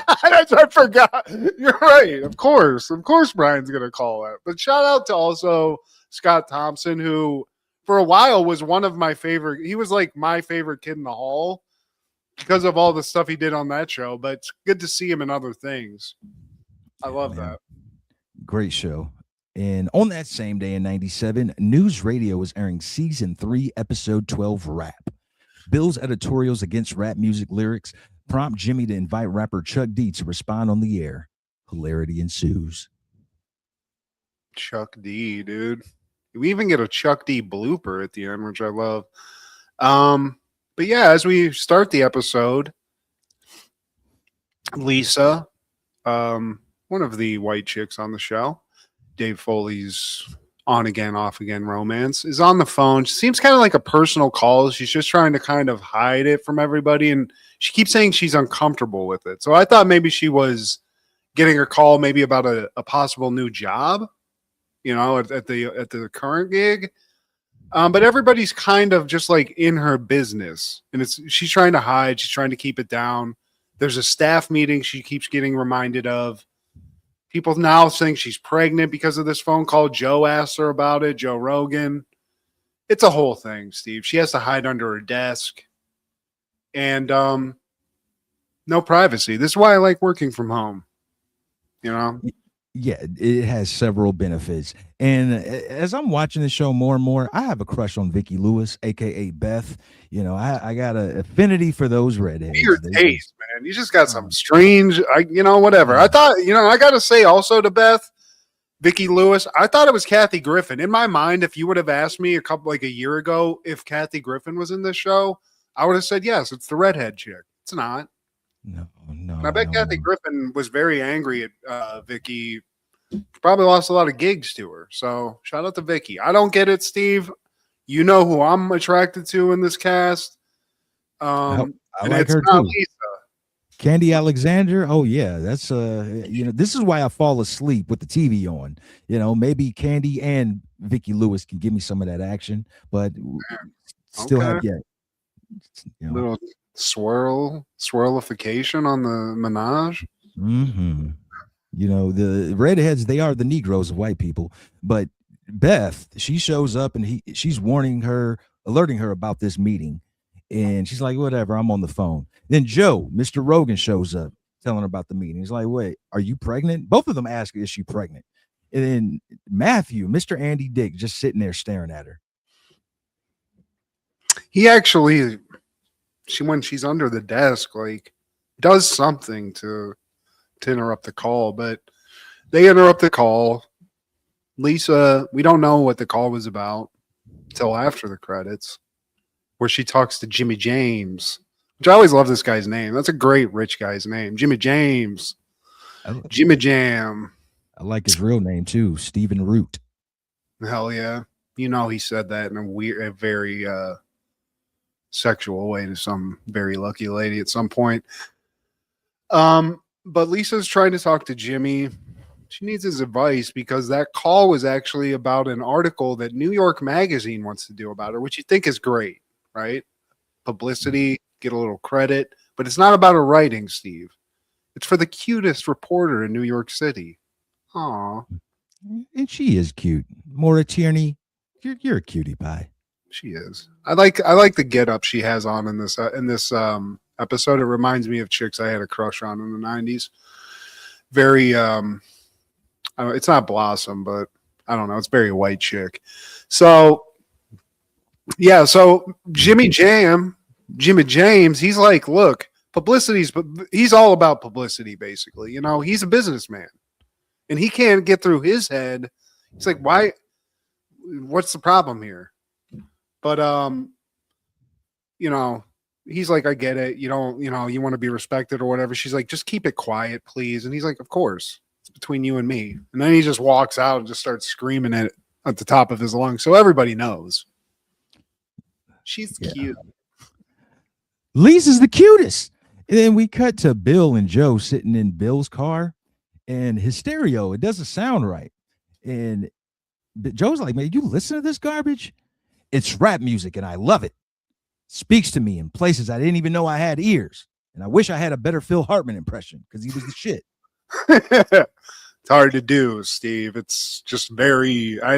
I forgot. You're right. Of course Brian's gonna call it. But shout out to also Scott Thompson, who for a while was one of my favorite. He was like my favorite kid in the hall because of all the stuff he did on that show. But it's good to see him in other things. I love that. Great show. And on that same day in 97, News Radio was airing season 3, episode 12, Rap. Bill's editorials against rap music lyrics prompt Jimmy to invite rapper Chuck D to respond on the air. Hilarity ensues. Chuck D, dude. We even get a Chuck D blooper at the end, which I love. But yeah, as we start the episode, Lisa, one of the white chicks on the show, Dave Foley's on again, off again romance, is on the phone. She seems kind of like a personal call. She's just trying to kind of hide it from everybody. And she keeps saying she's uncomfortable with it. So I thought maybe she was getting a call maybe about a possible new job, you know, at the current gig. But everybody's kind of just like in her business. And she's trying to hide. She's trying to keep it down. There's a staff meeting she keeps getting reminded of. People now think she's pregnant because of this phone call. Joe asked her about it, Joe Rogan. It's a whole thing, Steve. She has to hide under her desk. And no privacy. This is why I like working from home. You know? Yeah, it has several benefits. And as I'm watching the show more and more, I have a crush on Vicki Lewis, a.k.a. Beth. You know, I got an affinity for those redheads. Weird taste, man. You just got some strange, whatever. I thought, I got to say also to Beth, Vicki Lewis, I thought it was Kathy Griffin. In my mind, if you would have asked me a year ago if Kathy Griffin was in this show, I would have said, yes, it's the redhead chick. It's not. No. And I bet Kathy Griffin was very angry at Vicki. Probably lost a lot of gigs to her. So shout out to Vicki. I don't get it, Steve. You know who I'm attracted to in this cast. I like her too. Lisa. Candy Alexander. Oh yeah, that's this is why I fall asleep with the TV on. Maybe Candy and Vicki Lewis can give me some of that action, but still have little swirlification on the menage. Mm-hmm. The redheads, they are the Negroes of white people. But Beth, she shows up and she's alerting her about this meeting. And she's like, whatever, I'm on the phone. Then Joe, Mr. Rogan, shows up telling her about the meeting. He's like, wait, are you pregnant? Both of them ask, is she pregnant? And then Matthew, Mr. Andy Dick, just sitting there staring at her. He actually when she's under the desk, like does something to interrupt the call, but they interrupt the call. Lisa, we don't know what the call was about until after the credits, where she talks to Jimmy James, which I always love this guy's name. That's a great rich guy's name, Jimmy James, I, Jimmy Jam. I like his real name too, Stephen Root. Hell yeah, he said that in a very sexual way to some very lucky lady at some point. But Lisa's trying to talk to Jimmy. She needs his advice because that call was actually about an article that New York Magazine wants to do about her, which you think is great, right? Publicity, get a little credit, but it's not about her writing, Steve. It's for the cutest reporter in New York City. Aw. And she is cute. Maura Tierney, you're a cutie pie. She is. I like the get up she has on in this episode. It reminds me of chicks I had a crush on in the 90s. Very it's not Blossom, but I don't know. It's very white chick. So yeah, so Jimmy James, he's like, look, publicity's, but he's all about publicity, basically. He's a businessman. And he can't get through his head. He's like, why? What's the problem here? But he's like, I get it. You don't, you want to be respected or whatever. She's like, just keep it quiet, please. And he's like, of course. It's between you and me. And then he just walks out and just starts screaming at the top of his lungs. So everybody knows. She's cute. Lisa's the cutest. And then we cut to Bill and Joe sitting in Bill's car, and his stereo, it doesn't sound right. And Joe's like, man, you listen to this garbage? It's rap music, and I love it. Speaks to me in places I didn't even know I had ears. And I wish I had a better Phil Hartman impression because he was the shit. It's hard to do, Steve. It's just very, I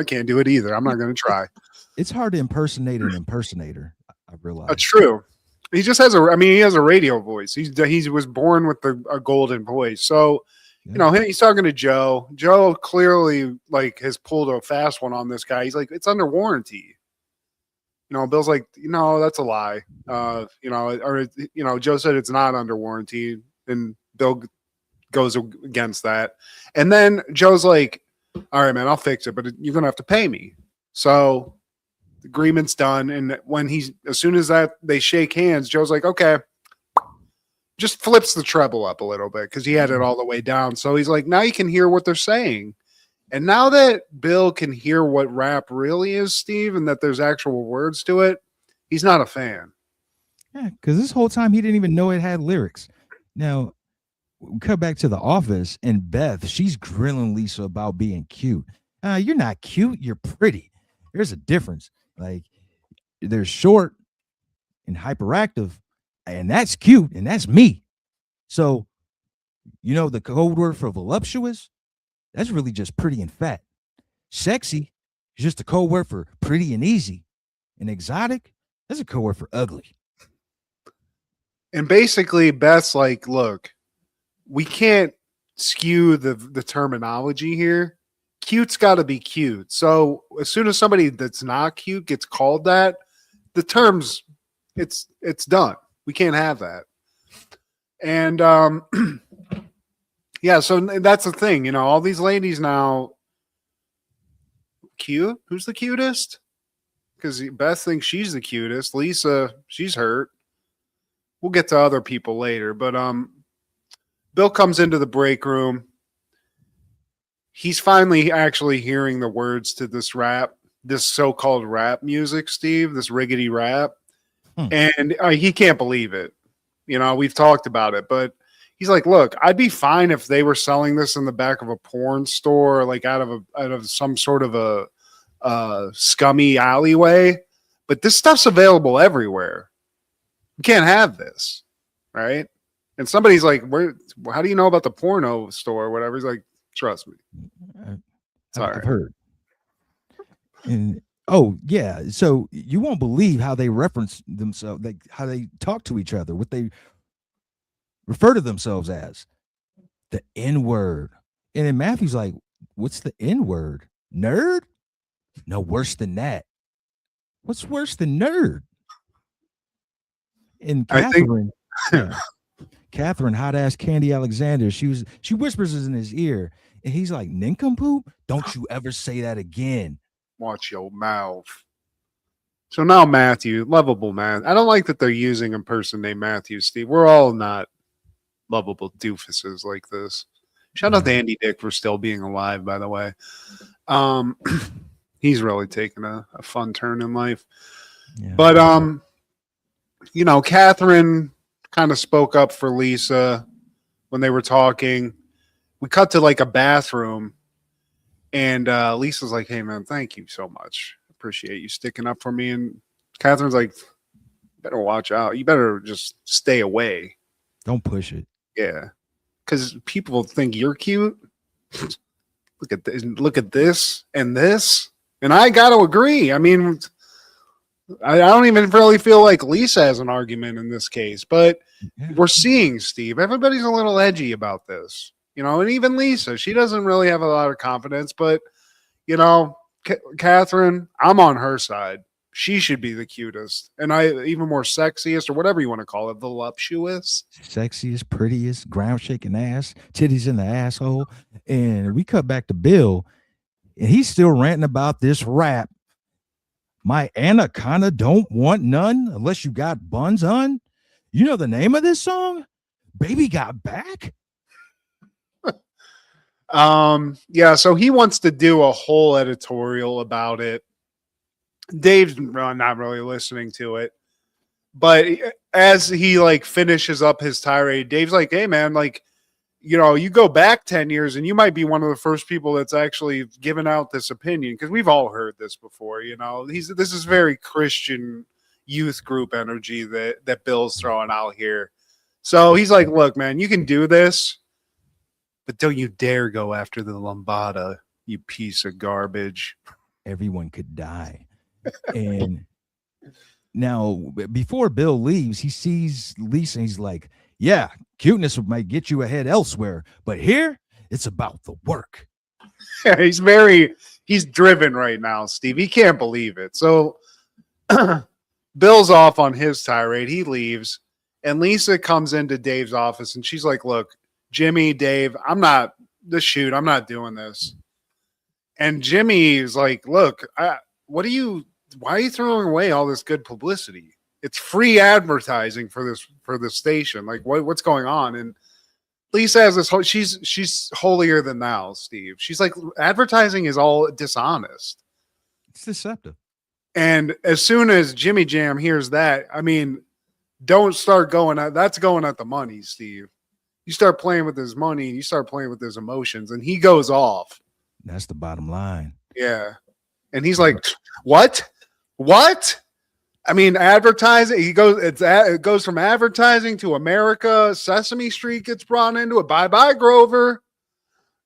can't do it either. I'm not going to try. It's hard to impersonate an impersonator, I realize. That's true. He just has he has a radio voice. He was born with a golden voice. So, he's talking to Joe. Joe clearly has pulled a fast one on this guy. He's like, it's under warranty. Bill's like, that's a lie. Joe said it's not under warranty, and Bill goes against that. And then Joe's like, all right, man, I'll fix it, but you're going to have to pay me. So the agreement's done. And as soon as they shake hands, Joe's like, okay, just flips the treble up a little bit because he had it all the way down. So he's like, now you can hear what they're saying. And now that Bill can hear what rap really is, Steve, and that there's actual words to it, he's not a fan. Yeah, because this whole time he didn't even know it had lyrics. Now, we cut back to the office, and Beth, she's grilling Lisa about being cute. You're not cute, you're pretty. There's a difference. They're short and hyperactive, and that's cute, and that's me. So, the code word for voluptuous? That's really just pretty and fat. Sexy is just a code word for pretty and easy. And exotic, that's a code word for ugly. And basically, Beth's like, look, we can't skew the terminology here. Cute's got to be cute. So as soon as somebody that's not cute gets called that, the term's it's done. We can't have that. And yeah, so that's the thing, all these ladies now, cute? Who's the cutest? Because Beth thinks she's the cutest. Lisa, she's hurt. We'll get to other people later, but Bill comes into the break room. He's finally actually hearing the words to this rap, this so-called rap music, Steve, this riggedy rap. And he can't believe it. We've talked about it, but he's like, look, I'd be fine if they were selling this in the back of a porn store, out of some sort of a scummy alleyway. But this stuff's available everywhere. You can't have this, right? And somebody's like, how do you know about the porno store or whatever? He's like, trust me. I've heard. And yeah. So you won't believe how they reference themselves, how they talk to each other, what they refer to themselves as. The N-word. And then Matthew's like, what's the N-word? Nerd? No, worse than that. What's worse than nerd? And I think Catherine, yeah, Catherine, hot ass Candy Alexander, she whispers in his ear, and he's like, "Nincompoop, don't you ever say that again." watch your mouth. So now Matthew, lovable man. I don't like that they're using a person named Matthew, Steve. We're all not lovable doofuses like this. Shout out to Andy Dick for still being alive, by the way. Um, he's really taken a fun turn in life. Yeah. But Catherine kind of spoke up for Lisa when they were talking. We cut to like a bathroom, and Lisa's like, "Hey man, thank you so much. Appreciate you sticking up for me." And Catherine's like, "Better watch out. You better just stay away. Don't push it." Yeah, because people think you're cute. Look at this, and this, and I got to agree. I mean, I don't even really feel like Lisa has an argument in this case, but we're seeing, Steve, everybody's a little edgy about this, and even Lisa, she doesn't really have a lot of confidence, but, Catherine, I'm on her side. She should be the cutest, and even more sexiest, or whatever you want to call it, voluptuous. Sexiest, prettiest, ground shaking ass, titties in the asshole. And we cut back to Bill, and he's still ranting about this rap. My anaconda don't want none unless you got buns on. You know the name of this song? Baby Got Back? Yeah, so he wants to do a whole editorial about it. Dave's not really listening to it, but as he finishes up his tirade, Dave's like, "Hey man, you go back 10 years and you might be one of the first people that's actually given out this opinion, because we've all heard this before. This is very Christian youth group energy that Bill's throwing out here." So he's like, "Look, man, you can do this, but don't you dare go after the lambada, you piece of garbage." Everyone could die. And now, before Bill leaves, he sees Lisa and he's like, "Yeah, cuteness might get you ahead elsewhere, but here it's about the work." Yeah, he's driven right now, Steve. He can't believe it. So Bill's off on his tirade. He leaves, and Lisa comes into Dave's office, and she's like, "Look, Jimmy, Dave, I'm not doing this." And Jimmy is like, "Look, why are you throwing away all this good publicity? It's free advertising for this station. Like, what's going on?" And Lisa has this she's holier than thou, Steve. She's like, advertising is all dishonest. It's deceptive. And as soon as Jimmy Jam hears that, I mean, don't start that's going at the money, Steve. You start playing with his money and you start playing with his emotions, and he goes off. That's the bottom line. Yeah. And he's like, "What? I mean, advertising." It goes from advertising to America. Sesame Street gets brought into it. Bye Grover.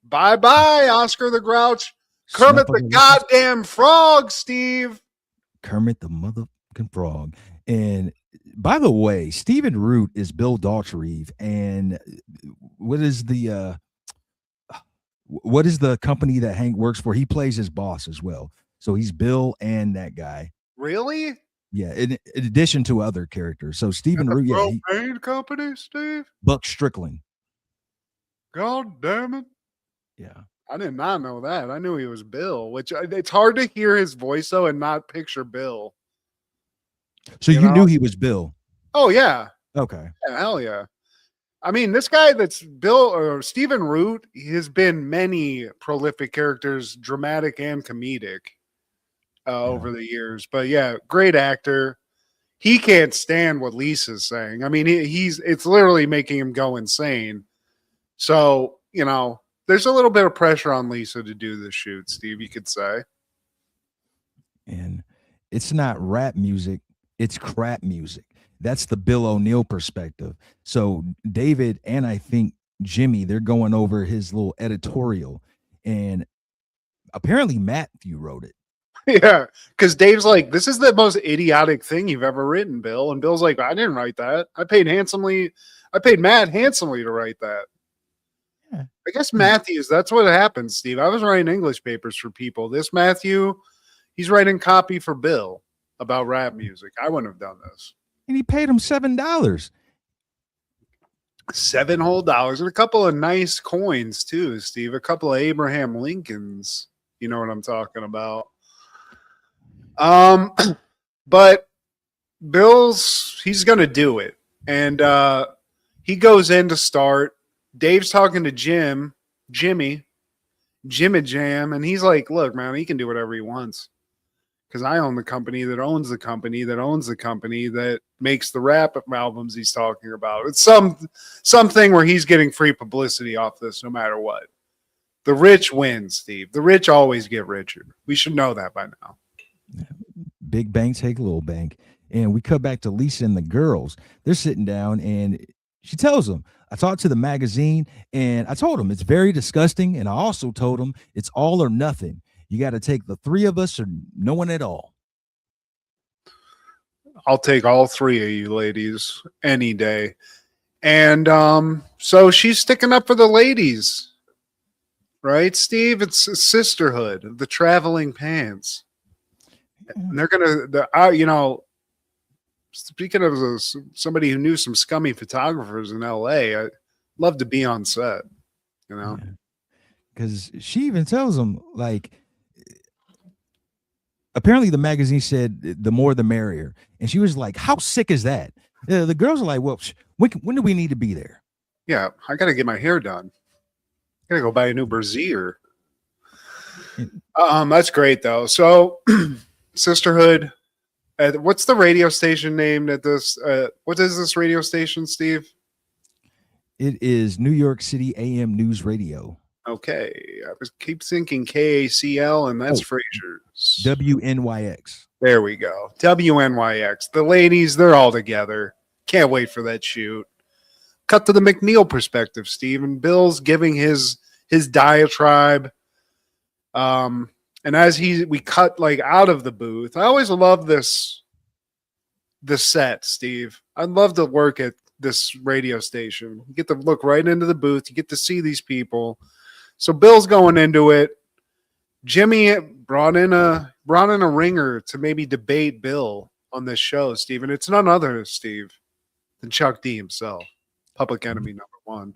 Bye Oscar the Grouch. Kermit the goddamn frog, Steve. Kermit the motherfucking frog. And by the way, Stephen Root is Bill Daltrey, and what is the company that Hank works for? He plays his boss as well. So he's Bill and that guy. Really? Yeah, in addition to other characters. So Stephen Root, propane company, Steve? Buck Strickland. God damn it. Yeah. I did not know that. I knew he was Bill, which it's hard to hear his voice though and not picture Bill. So you knew he was Bill? Oh yeah. Okay. Yeah, hell yeah. I mean, this guy that's Bill or Stephen Root, he has been many prolific characters, dramatic and comedic, over the years. But yeah, great actor. He can't stand what Lisa's saying. I mean, it's literally making him go insane. So, there's a little bit of pressure on Lisa to do this shoot, Steve, you could say. And it's not rap music, it's crap music. That's the Bill O'Neill perspective. So David and I think Jimmy, they're going over his little editorial, and apparently Matthew wrote it. Yeah, because Dave's like, "This is the most idiotic thing you've ever written, Bill." And Bill's like, "I didn't write that. I paid Matt handsomely to write that." Yeah. I guess Matthews, that's what happens, Steve. I was writing English papers for people. This Matthew, he's writing copy for Bill about rap music. I wouldn't have done this. and he paid him $7. $7 whole dollars and a couple of nice coins too, Steve. A couple of Abraham Lincolns. You know what I'm talking about. But he's gonna do it. And he goes in to start. Dave's talking to Jimmy Jam, and he's like, look, man, he can do whatever he wants. Because I own the company that owns the company that owns the company that makes the rap albums he's talking about. It's something where he's getting free publicity off this no matter what. The rich win, Steve. The rich always get richer. We should know that by now. Big bank take little bank. And we cut back to Lisa and the girls. They're sitting down and she tells them, I talked to the magazine and I told them it's very disgusting. And I also told them it's all or nothing. You got to take the three of us or no one at all. I'll take all three of you ladies any day. And so she's sticking up for the ladies. Right, Steve? It's a sisterhood of the traveling pants. And they're going to, speaking of somebody who knew some scummy photographers in LA, I'd love to be on set, Because she even tells them, like, apparently the magazine said the more the merrier. And she was like, how sick is that? The girls are like, well, when do we need to be there? Yeah, I got to get my hair done. I got to go buy a new brassiere. That's great, though. So, sisterhood. What's the radio station named at this? What is this radio station, Steve? It is New York City AM News Radio. Okay. I keep thinking KACL, and that's Frasier's. WNYX. There we go. WNYX. The ladies, they're all together. Can't wait for that shoot. Cut to the McNeil perspective, Steve. And Bill's giving his diatribe. And as we cut like out of the booth, I always love this set, Steve. I'd love to work at this radio station. You get to look right into the booth. You get to see these people. So Bill's going into it. Jimmy brought in a ringer to maybe debate Bill on this show, Steve. And it's none other, Steve, than Chuck D himself. Public Enemy #1.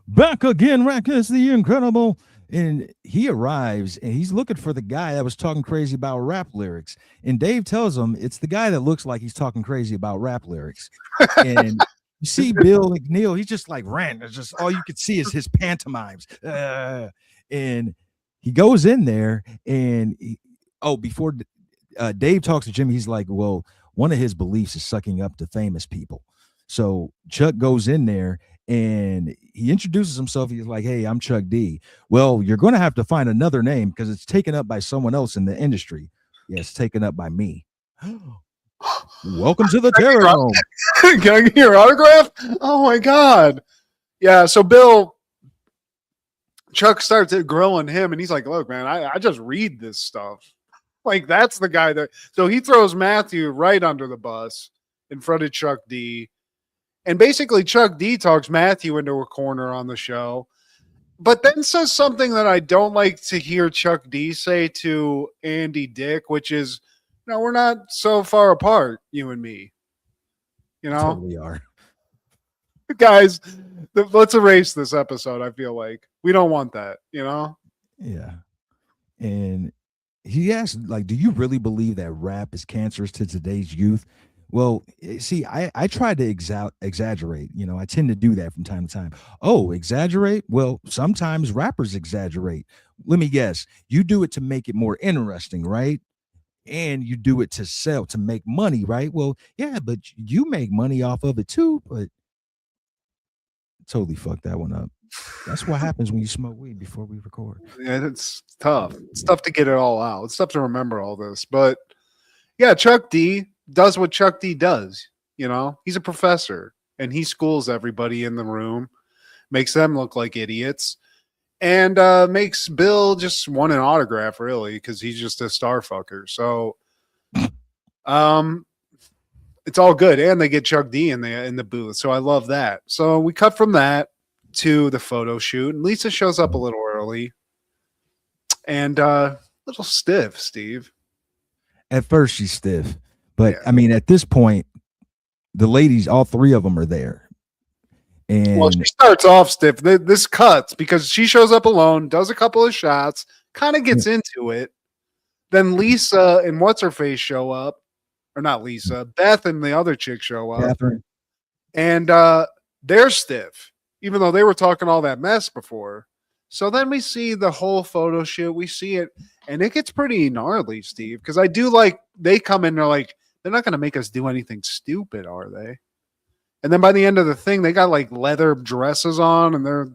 Back again, Rackus the Incredible. And he arrives and he's looking for the guy that was talking crazy about rap lyrics. And Dave tells him it's the guy that looks like he's talking crazy about rap lyrics. And you see Bill McNeil, he's just like rant. It's just all you could see is his pantomimes. And he goes in there and before Dave talks to Jimmy, he's like, well, one of his beliefs is sucking up to famous people. So Chuck goes in there and he introduces himself. He's like, hey, I'm Chuck D. Well, you're going to have to find another name because it's taken up by someone else in the industry. Yeah, it's taken up by me. Welcome to the Terror Dome. Can I get your autograph? Oh, my God. Yeah, so Chuck starts grilling him, and he's like, look, man, I just read this stuff. Like, that's the guy that... So he throws Matthew right under the bus in front of Chuck D. And basically, Chuck D talks Matthew into a corner on the show, but then says something that I don't like to hear Chuck D say to Andy Dick, which is, no, we're not so far apart, you and me. You know? Totally are. Guys, let's erase this episode, I feel like. We don't want that, you know? Yeah. And he asked, like, do you really believe that rap is cancerous to today's youth? Well, see, I try to exaggerate. You know, I tend to do that from time to time. Oh, exaggerate? Well, sometimes rappers exaggerate. Let me guess. You do it to make it more interesting, right? And you do it to sell, to make money, right? Well, yeah, but you make money off of it too, but totally fucked that one up. That's what happens when you smoke weed before we record. Yeah, it's tough. It's tough to get it all out. It's tough to remember all this. But yeah, Chuck D does what Chuck D does. You know, he's a professor and he schools everybody in the room, makes them look like idiots, and makes Bill just want an autograph, really, because he's just a star fucker. So it's all good. And they get Chuck D in the booth. So I love that. So we cut from that to the photo shoot. And Lisa shows up a little early and a little stiff, Steve. At first she's stiff. But yeah. I mean, at this point, The ladies, all three of them are there. Well, she And starts off stiff. This cuts because she shows up alone, does a couple of shots, kind of gets into it. Then Lisa and what's her face show up, or not Lisa, Beth and the other chick show up, Catherine, and they're stiff, even though they were talking all that mess before. So then we see the whole photo shoot. We see it, and it gets pretty gnarly, Steve. Because I do like they come in, they're like, they're not going to make us do anything stupid, are they? And then by the end of the thing, they got like leather dresses on, and they're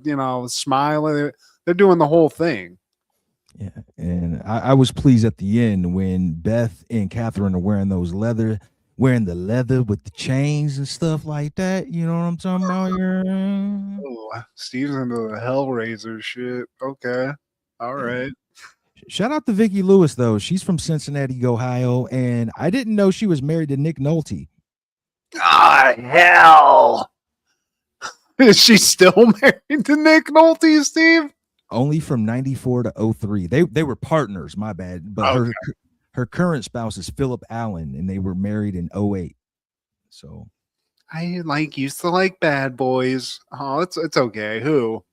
smiling. They're doing the whole thing. yeah. And I was pleased at the end when Beth and Catherine are wearing wearing the leather with the chains and stuff like that. You know what I'm talking about? Yeah. Oh, Steve's into the Hellraiser shit. Okay, all right. Shout out to Vicki Lewis though. She's from Cincinnati, Ohio, and I didn't know she was married to Nick Nolte. Ah, hell. Is she still married to Nick Nolte, Steve? Only from 94 to 03. They were partners, my bad. But Okay. her current spouse is Philip Allen, and they were married in 08. So I used to like Bad Boys. Oh, it's okay. Who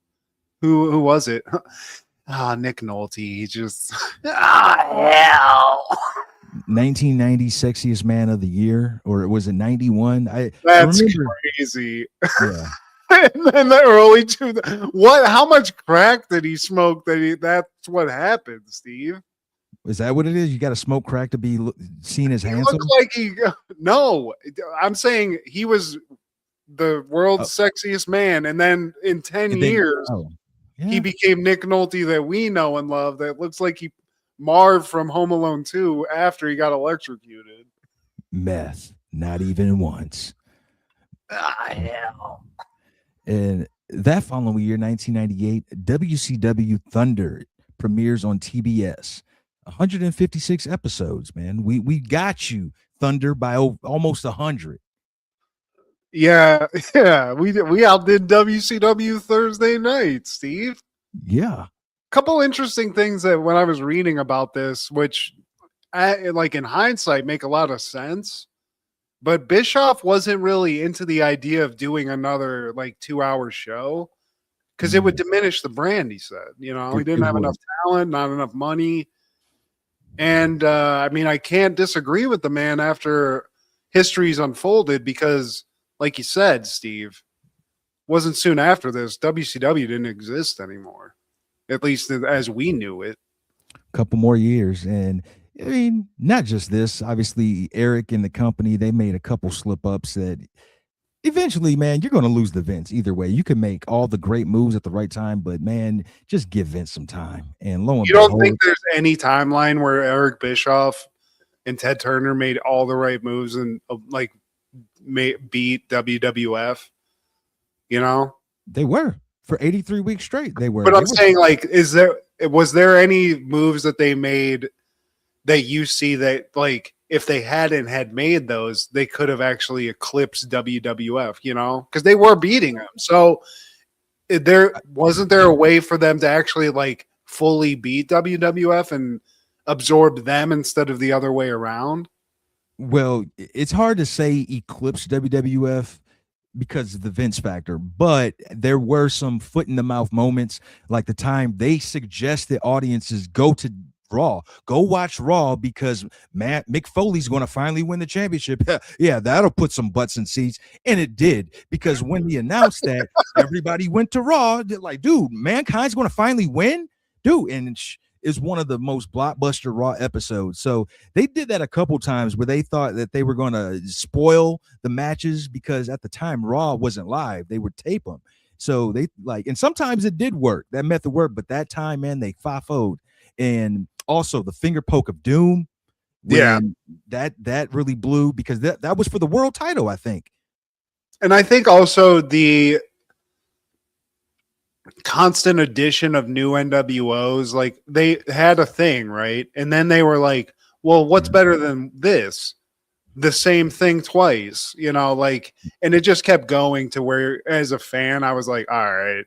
was it? Ah, Nick Nolte. He just hell. 1990 sexiest man of the year, or was it 91? I That's remember. crazy. Yeah. And then the early two. What? How much crack did he smoke? That's what happened, Steve. Is that what it is? You got to smoke crack to be seen as He handsome? looks like he. No, I'm saying he was the world's sexiest man, and then in 10 years, he became Nick Nolte that we know and love. That looks like he Marv from Home Alone 2 after he got electrocuted. Meth, not even once. Ah, hell. And that following year, 1998, WCW Thunder premieres on TBS. 156 episodes, man. We got you, Thunder, by almost 100. Yeah, we outdid WCW Thursday night, Steve. Yeah. Couple interesting things that when I was reading about this, which like in hindsight make a lot of sense. But Bischoff wasn't really into the idea of doing another like 2-hour show because it would diminish the brand. He said, he didn't have enough talent, not enough money. And I mean, I can't disagree with the man after history's unfolded because, like you said, Steve, wasn't soon after this, WCW didn't exist anymore, at least as we knew it. A couple more years. And I mean, not just this. Obviously, Eric and the company, they made a couple slip ups that eventually, man, you're going to lose the Vince either way. You can make all the great moves at the right time, but man, just give Vince some time. And lo and you don't think there's any timeline where Eric Bischoff and Ted Turner made all the right moves and like beat WWF? They were for 83 weeks straight. They were. But I'm saying, like, was there any moves that they made that you see that, like, if they hadn't had made those, they could have actually eclipsed WWF, because they were beating them. So wasn't there a way for them to actually like fully beat WWF and absorb them instead of the other way around? Well, it's hard to say eclipse WWF because of the Vince factor, but there were some foot in the mouth moments, like the time they suggested audiences go to Raw, go watch Raw because Mick Foley's going to finally win the championship. Yeah, that'll put some butts in seats, and it did, because when he announced that, everybody went to Raw. They're like, dude, Mankind's going to finally win, dude, and is one of the most blockbuster Raw episodes. So they did that a couple times where they thought that they were going to spoil the matches because at the time Raw wasn't live. They would tape them. So they and sometimes it did work. That method worked, but that time, man, they FIFO'd. And also the finger poke of doom. Yeah. That really blew because that was for the world title, I think. And I think also the constant addition of new NWOs, like they had a thing, right? And then they were like, well, what's better than this? The same thing twice, and it just kept going to where, as a fan, I was like, all right,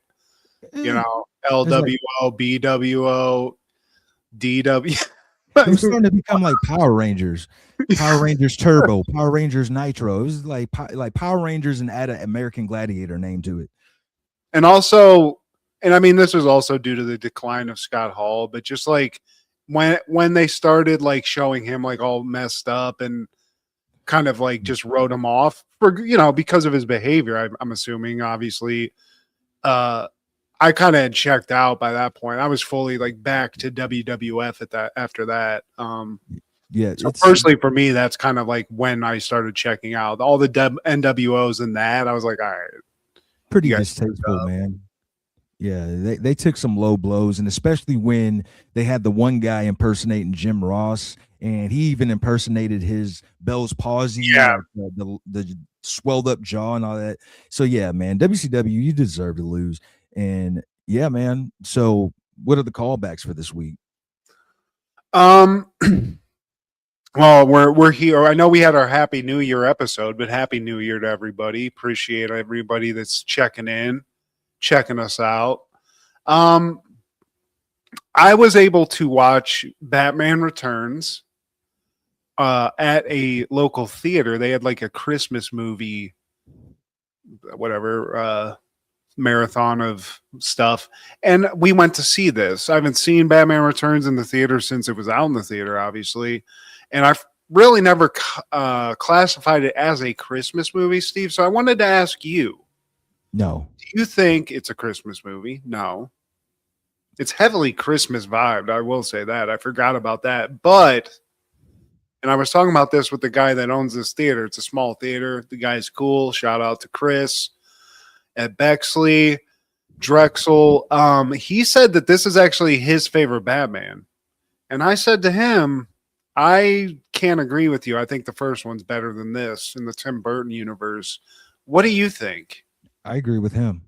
LWO, BWO, DW. It was starting to become like Power Rangers, Power Rangers Turbo, Power Rangers Nitro. It was like Power Rangers and add an American Gladiator name to it. And also, and I mean, this was also due to the decline of Scott Hall, but just like when they started like showing him like all messed up and kind of like just wrote him off for, you know, because of his behavior, I'm assuming, obviously, I kind of had checked out by that point. I was fully like back to WWF at that after that. Yeah, So it's personally for me, that's kind of like when I started checking out all the NWOs and that. I was like, all right, pretty you guys. distasteful, man. Yeah, they took some low blows, and especially when they had the one guy impersonating Jim Ross, and he even impersonated his Bell's palsy, Yeah. like the swelled up jaw and all that. So yeah, man, WCW, you deserve to lose. And yeah, man. So what are the callbacks for this week? Well, we're here. I know we had our Happy New Year episode, but Happy New Year to everybody. Appreciate everybody that's checking in, checking us out. I was able to watch Batman Returns at a local theater. They had like a Christmas movie, whatever, marathon of stuff. And we went to see this. I haven't seen Batman Returns in the theater since it was out in the theater, obviously. And I've really never classified it as a Christmas movie, Steve. So I wanted to ask you. No. Do you think it's a Christmas movie? No. It's heavily Christmas vibed. I will say that. I forgot about that. But, and I was talking about this with the guy that owns this theater. It's a small theater. The guy's cool. Shout out to Chris at Bexley, Drexel. He said that this is actually his favorite Batman. And I said to him, I can't agree with you. I think the first one's better than this in the Tim Burton universe. What do you think? I agree with him.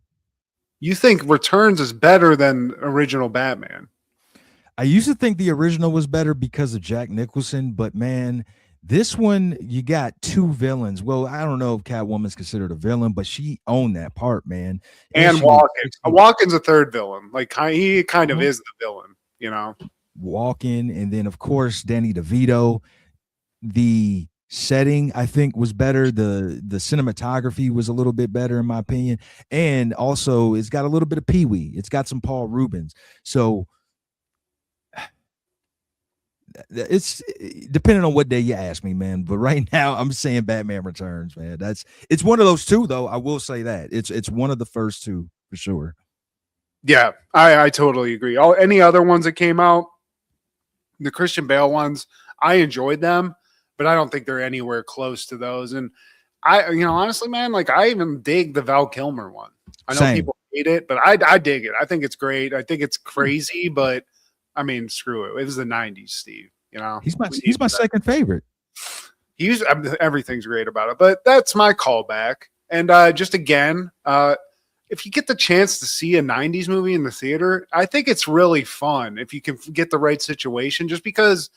You think Returns is better than original Batman? I used to think the original was better because of Jack Nicholson, but man, this one you got two villains. Well, I don't know if Catwoman's considered a villain, but she owned that part, man. And Walken's a third villain. Like he kind of is the villain, you know. Walken, and then of course Danny DeVito. The setting I think was better. The cinematography was a little bit better in my opinion, and also it's got a little bit of Pee Wee. It's got some Paul Rubens. So it's depending on what day you ask me, man. But right now I'm saying Batman Returns, man. It's one of those two, though. I will say that it's one of the first two for sure. Yeah, I totally agree. Any other ones that came out, the Christian Bale ones, I enjoyed them, but I don't think they're anywhere close to those. And honestly, man, like I even dig the Val Kilmer one. I know people hate it, but I dig it. I think it's great. I think it's crazy, but I mean, screw it. It was the 90s, Steve. You know, he's my second favorite. Everything's great about it, but that's my callback. And just again, if you get the chance to see a 90s movie in the theater, I think it's really fun if you can get the right situation, just because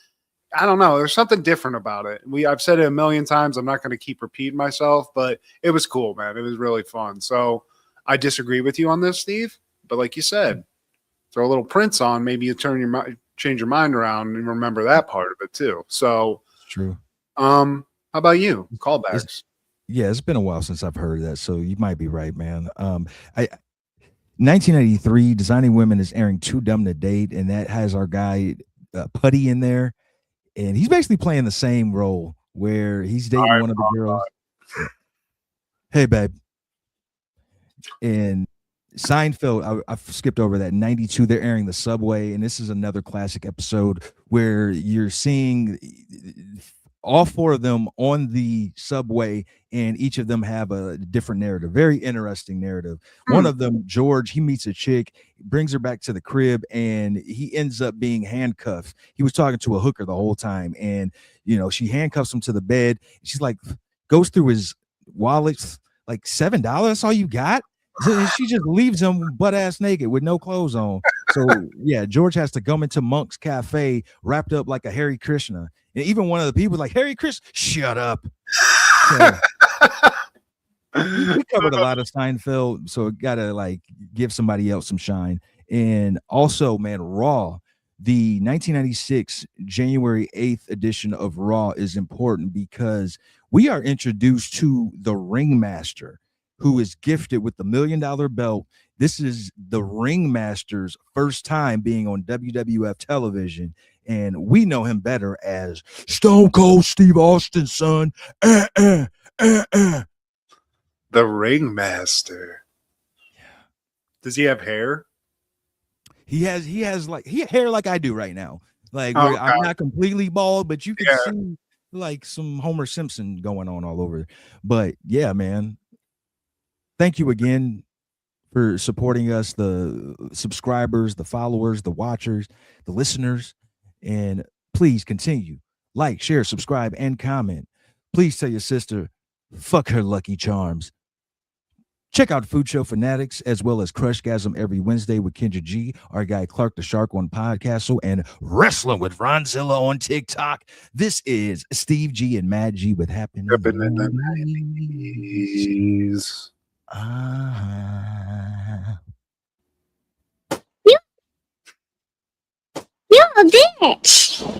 I don't know, there's something different about it. I've said it a million times. I'm not going to keep repeating myself, but it was cool, man. It was really fun. So I disagree with you on this, Steve, but like you said, throw a little Prince on, maybe you change your mind around and remember that part of it too. So it's true. How about you? Callbacks. It's been a while since I've heard that, so you might be right, man. 1983, Designing Women is airing Too Dumb to Date, and that has our guy Putty in there, and he's basically playing the same role where he's dating one of the girls. Hey, babe. And Seinfeld, I skipped over that. 92, they're airing The Subway, and this is another classic episode where you're seeing all four of them on the subway, and each of them have a different narrative. Very interesting narrative. One of them, George, he meets a chick, brings her back to the crib, and he ends up being handcuffed. He was talking to a hooker the whole time, and she handcuffs him to the bed. She's like, goes through his wallet, like $7. That's all you got? So she just leaves him butt ass naked with no clothes on. So yeah, George has to come into Monk's Cafe wrapped up like a Hare Krishna. And even one of the people like, Hare Krishna, shut up. So, we covered a lot of Seinfeld, so gotta like give somebody else some shine. And also, man, Raw. the 1996 January 8th edition of Raw is important because we are introduced to the Ringmaster, who is gifted with the $1 million belt. This is the Ringmaster's first time being on WWF television, and we know him better as Stone Cold Steve Austin's son. The Ringmaster. Does he have hair? He has like hair like I do right now. Like Oh, where I'm not completely bald, but you can Yeah. see like some Homer Simpson going on all over. But yeah, man. Thank you again for supporting us, the subscribers, the followers, the watchers, the listeners. And please continue. Like, share, subscribe, and comment. Please tell your sister, fuck her Lucky Charms. Check out Food Show Fanatics as well as Crushgasm every Wednesday with Kendra G, our guy Clark the Shark on Podcastle, and Wrestling with Ronzilla on TikTok. This is Steve G and Mad G with Happening in the 90s. You're a bitch.